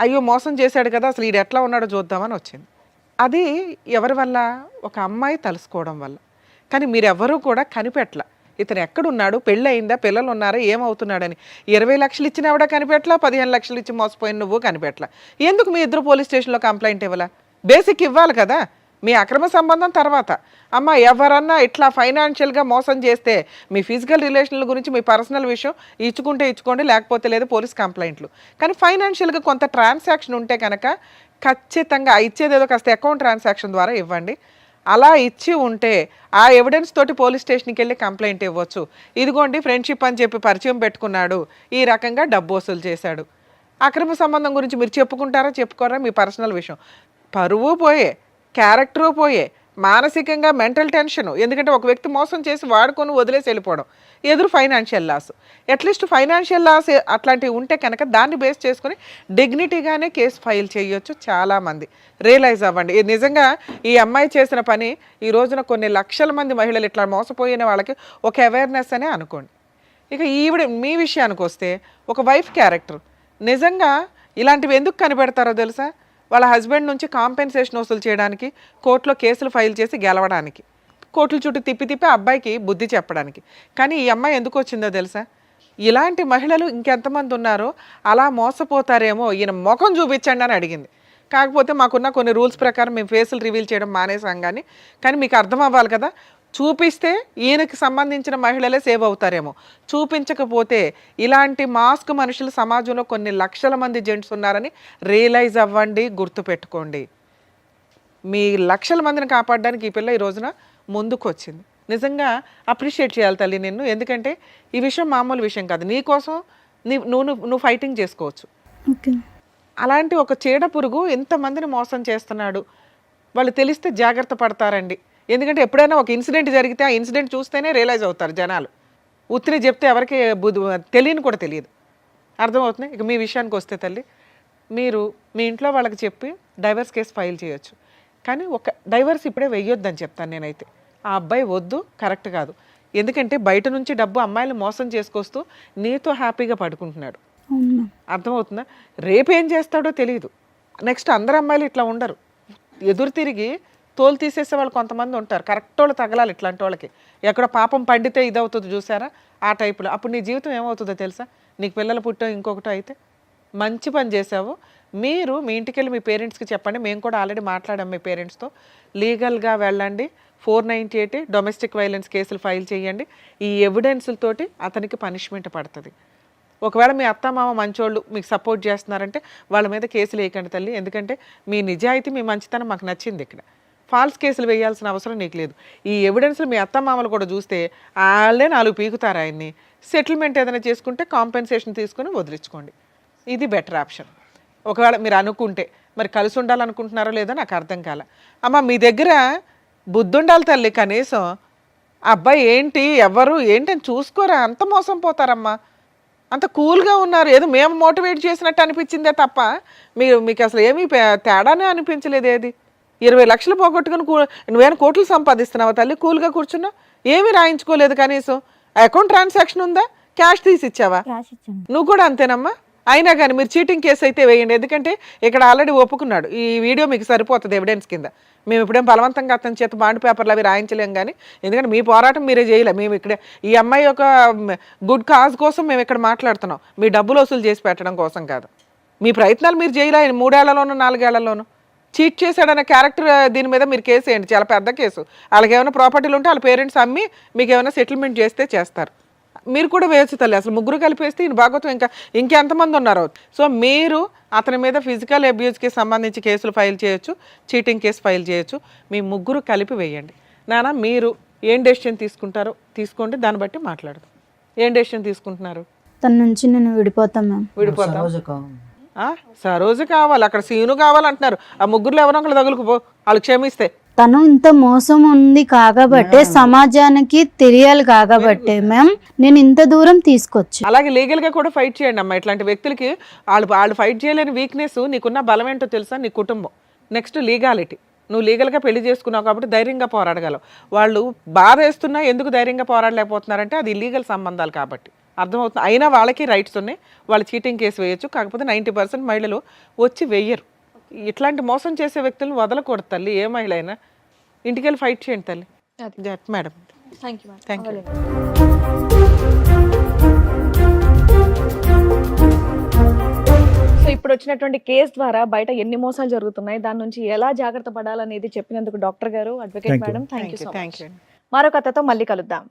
అయ్యో మోసం చేశాడు కదా అసలు వీడు ఎట్లా ఉన్నాడో చూద్దామని వచ్చింది. అది ఎవరి వల్ల? ఒక అమ్మాయి తలుసుకోవడం వల్ల. కానీ మీరెవరూ కూడా కనిపెట్టల ఇతను ఎక్కడున్నాడు, పెళ్ళి అయిందా, పిల్లలు ఉన్నారా, ఏమవుతున్నాడని. 20 లక్షలు ఇచ్చిన ఆవిడ కనిపెట్టలా, 15 లక్షలు ఇచ్చి మోసపోయిన నువ్వు కనిపెట్టలా. ఎందుకు మీ 2 పోలీస్ స్టేషన్లో కంప్లైంట్ ఇవ్వాలా? బేసిక్ ఇవ్వాలి కదా. మీ అక్రమ సంబంధం తర్వాత అమ్మ ఎవరన్నా ఇట్లా ఫైనాన్షియల్గా మోసం చేస్తే మీ ఫిజికల్ రిలేషన్ల గురించి మీ పర్సనల్ విషయం ఇచ్చుకుంటే ఇచ్చుకోండి, లేకపోతే లేదు పోలీస్ కంప్లైంట్లు. కానీ ఫైనాన్షియల్గా కొంత ట్రాన్సాక్షన్ ఉంటే కనుక ఖచ్చితంగా ఇచ్చేదేదో కాస్త అకౌంట్ ట్రాన్సాక్షన్ ద్వారా ఇవ్వండి. అలా ఇచ్చి ఉంటే ఆ ఎవిడెన్స్ తోటి పోలీస్ స్టేషన్కి వెళ్ళి కంప్లైంట్ ఇవ్వచ్చు. ఇదిగోండి ఫ్రెండ్షిప్ అని చెప్పి పరిచయం పెట్టుకున్నాడు, ఈ రకంగా డబ్బు వసూలు చేశాడు. అక్రమ సంబంధం గురించి మీరు చెప్పుకుంటారా చెప్పుకోరా మీ పర్సనల్ విషయం. పరువు పోయే, క్యారెక్టరు పోయే, మానసికంగా మెంటల్ టెన్షను. ఎందుకంటే ఒక వ్యక్తి మోసం చేసి వాడుకొని వదిలేసి వెళ్ళిపోవడం, ఎదురు financial loss. At least financial loss అట్లాంటివి ఉంటే కనుక దాన్ని బేస్ చేసుకుని డిగ్నిటీగానే కేసు ఫైల్ చేయొచ్చు. చాలామంది రియలైజ్ అవ్వండి. నిజంగా ఈ అమ్మాయి చేసిన పని ఈ రోజున కొన్ని లక్షల మంది మహిళలు ఇట్లా మోసపోయిన వాళ్ళకి ఒక అవేర్నెస్ అనే అనుకోండి. ఇక ఈవిడ మీ విషయానికి వస్తే ఒక వైఫ్ క్యారెక్టర్. నిజంగా ఇలాంటివి ఎందుకు కనిపెడతారో తెలుసా? వాళ్ళ హస్బెండ్ నుంచి కాంపెన్సేషన్ వసూలు చేయడానికి, కోర్టులో కేసులు ఫైల్ చేసి గెలవడానికి, కోర్టుల చుట్టూ తిప్పి అబ్బాయికి బుద్ధి చెప్పడానికి. కానీ ఈ అమ్మాయి ఎందుకు వచ్చిందో తెలుసా? ఇలాంటి మహిళలు ఇంకెంతమంది ఉన్నారో అలా మోసపోతారేమో ఈయన ముఖం చూపించండి అని అడిగింది. కాకపోతే మాకున్న కొన్ని రూల్స్ ప్రకారం మేము ఫేసులు రివీల్ చేయడం మానేసాం. కానీ మీకు అర్థం అవ్వాలి కదా, చూపిస్తే ఈయనకి సంబంధించిన మహిళలే సేవ్ అవుతారేమో, చూపించకపోతే ఇలాంటి మాస్క్ మనుషులు సమాజంలో కొన్ని లక్షల మంది జెంట్స్ ఉన్నారని రియలైజ్ అవ్వండి, గుర్తుపెట్టుకోండి. మీ లక్షల మందిని కాపాడడానికి ఈ పిల్ల ఈ రోజున ముందుకు వచ్చింది. నిజంగా అప్రిషియేట్ చేయాలి తల్లి నిన్ను. ఎందుకంటే ఈ విషయం మామూలు విషయం కాదు. నీకోసం నువ్వు ఫైటింగ్ చేసుకోవచ్చు. అలాంటి ఒక చీడ పురుగు ఎంతమందిని మోసం చేస్తున్నాడు వాళ్ళు తెలిస్తే జాగ్రత్త పడతారండి. ఎందుకంటే ఎప్పుడైనా ఒక ఇన్సిడెంట్ జరిగితే ఆ ఇన్సిడెంట్ చూస్తేనే రియలైజ్ అవుతారు జనాలు. ఉత్తిని చెప్తే ఎవరికి తెలియని కూడా తెలియదు. అర్థమవుతుంది. ఇక మీ విషయానికి వస్తే తల్లి, మీరు మీ ఇంట్లో వాళ్ళకి చెప్పి డైవర్స్ కేసు ఫైల్ చేయొచ్చు. కానీ ఒక డైవర్స్ ఇప్పుడే వెయ్యొద్దని చెప్తాను నేనైతే. ఆ అబ్బాయి వద్దు, కరెక్ట్ కాదు. ఎందుకంటే బయట నుంచి డబ్బు అమ్మాయిలు మోసం చేసుకొస్తూ నీతో హ్యాపీగా పడుకుంటున్నాడు. అర్థమవుతుందా? రేపేం చేస్తాడో తెలియదు. నెక్స్ట్ అందరు అమ్మాయిలు ఇట్లా ఉండరు. ఎదురు తిరిగి తోలు తీసేసే వాళ్ళు కొంతమంది ఉంటారు. కరెక్ట్ వాళ్ళు తగలాలి ఇట్లాంటి వాళ్ళకి. ఎక్కడ పాపం పండితే ఇదవుతుంది చూసారా, ఆ టైపులో. అప్పుడు నీ జీవితం ఏమవుతుందో తెలుసా? నీకు పిల్లలు పుట్టో ఇంకొకటో అయితే. మంచి పని చేసావు. మీరు మీ ఇంటికి వెళ్ళి మీ పేరెంట్స్కి చెప్పండి. మేము కూడా ఆల్రెడీ మాట్లాడాం మీ పేరెంట్స్తో. లీగల్గా వెళ్ళండి. 498 డొమెస్టిక్ వైలెన్స్ కేసులు ఫైల్ చేయండి. ఈ ఎవిడెన్స్లతోటి అతనికి పనిష్మెంట్ పడుతుంది. ఒకవేళ మీ అత్త మామ మంచోళ్ళు మీకు సపోర్ట్ చేస్తున్నారంటే వాళ్ళ మీద కేసులు వేయకండి తల్లి. ఎందుకంటే మీ నిజాయితీ మీ మంచితనం మాకు నచ్చింది. ఇక్కడ ఫాల్స్ కేసులు వేయాల్సిన అవసరం నీకు లేదు. ఈ ఎవిడెన్స్లు మీ అత్త మామలు కూడా చూస్తే వాళ్ళే 4 పీకుతారు ఆయన్ని. సెటిల్మెంట్ ఏదైనా చేసుకుంటే కాంపెన్సేషన్ తీసుకుని వదిలించుకోండి. ఇది బెటర్ ఆప్షన్. ఒకవేళ మీరు అనుకుంటే, మరి కలిసి ఉండాలనుకుంటున్నారో లేదో నాకు అర్థం కాల. అమ్మ మీ దగ్గర బుద్ధి ఉండాలి తల్లి. కనీసం అబ్బాయి ఏంటి ఎవరు ఏంటి అని చూసుకోరా. అంత మోసం పోతారమ్మా. అంత కూల్గా ఉన్నారు. ఏదో మేము మోటివేట్ చేసినట్టు అనిపించిందే తప్ప మీకు అసలు ఏమీ తేడానే అనిపించలేదు. ఏది 20 లక్షలు పోగొట్టుకుని నువ్వేమైనా కోట్లు సంపాదిస్తున్నావా తల్లి? కూల్గా కూర్చున్నావు, ఏమీ రాయించుకోలేదు. కనీసం అకౌంట్ ట్రాన్సాక్షన్ ఉందా? క్యాష్ తీసి ఇచ్చావా? క్యాష్ ఇచ్చాను. నువ్వు కూడా అంతేనమ్మా. అయినా కానీ మీరు చీటింగ్ కేసు అయితే వేయండి. ఎందుకంటే ఇక్కడ ఆల్రెడీ ఒప్పుకున్నాడు. ఈ వీడియో మీకు సరిపోతుంది ఎవిడెన్స్ కింద. మేము ఇప్పుడేం బలవంతంగా అతని చేత బాండ్ పేపర్లు అవి రాయించలేం. కానీ ఎందుకంటే మీ పోరాటం మీరే చేయలే. మేము ఇక్కడ ఈ అమ్మాయి యొక్క గుడ్ కాజ్ కోసం మేము ఇక్కడ మాట్లాడుతున్నాం. మీ డబ్బులు వసూలు చేసి పెట్టడం కోసం కాదు. మీ ప్రయత్నాలు మీరు చేయలే. 3 ఏళ్లలోనూ 4 ఏళ్లలోనూ చీట్ చేశాడనే క్యారెక్టర్ దీని మీద మీరు కేసు వేయండి. చాలా పెద్ద కేసు. వాళ్ళకి ఏమైనా ప్రాపర్టీలు ఉంటే వాళ్ళ పేరెంట్స్ అమ్మి మీకు ఏమైనా సెటిల్మెంట్ చేస్తే చేస్తారు. మీరు కూడా వేయచ్చు తల్లి. అసలు ముగ్గురు కలిపేస్తే ఈయన భాగవతం ఇంకెంతమంది ఉన్నారు. సో మీరు అతని మీద ఫిజికల్ అబ్యూస్కి సంబంధించి కేసులు ఫైల్ చేయొచ్చు, చీటింగ్ కేసు ఫైల్ చేయొచ్చు. మీ ముగ్గురు కలిపి వేయండి. నాన్న మీరు ఏం డెసిషన్ తీసుకుంటారో తీసుకోండి. దాన్ని బట్టి మాట్లాడదాం. ఏం డెసిషన్ తీసుకుంటున్నారు? తన నుంచి నేను విడిపోతాం మ్యామ్. విడిపోతాం. సరోజ కావాలి. సరోజు కావాలి, అక్కడ సీను కావాలంటున్నారు. ఆ ముగ్గురులో ఎవరో ఒకరు తగులుకుపో, వాళ్ళు క్షమిస్తే. తను ఇంత మోసం ఉంది కాకబట్టే, సమాజానికి తెలియాలి కాకబట్టే మ్యామ్ నేను ఇంత దూరం తీసుకొచ్చి. అలాగే లీగల్ గా కూడా ఫైట్ చేయండి అమ్మా. ఇట్లాంటి వ్యక్తులకి వాళ్ళు ఫైట్ చేయలేని వీక్నెస్ నీకున్న బలం ఏంటో తెలుసా? నీ కుటుంబం. Next legality. నువ్వు లీగల్గా పెళ్లి చేసుకున్నావు కాబట్టి ధైర్యంగా పోరాడగలవు. వాళ్ళు బాధ వేస్తున్నా ఎందుకు ధైర్యంగా పోరాడలేకపోతున్నారంటే అది ఇల్లీగల్ సంబంధాలు కాబట్టి. అర్థమవుతుంది. అయినా వాళ్ళకి రైట్స్ ఉన్నాయి. వాళ్ళు చీటింగ్ కేసు వేయచ్చు. కాకపోతే 90% మహిళలు వచ్చి వెయ్యరు. ఇట్లాంటి మోసం చేసే వ్యక్తులను వదలకూడదు తల్లి. ఏ మహిళ అయినా ఇంటికి వెళ్ళి ఫైట్ చేయండి తల్లి. Madam thank you. Thank you. So ఇప్పుడు వచ్చినటువంటి కేసు ద్వారా బయట ఎన్ని మోసాలు జరుగుతున్నాయి, దాని నుంచి ఎలా జాగ్రత్త పడాలనేది చెప్పినందుకు డాక్టర్ గారు, advocate Thank you. Madam, thank you so thank much. You. మరో కథతో మళ్ళీ కలుద్దాం.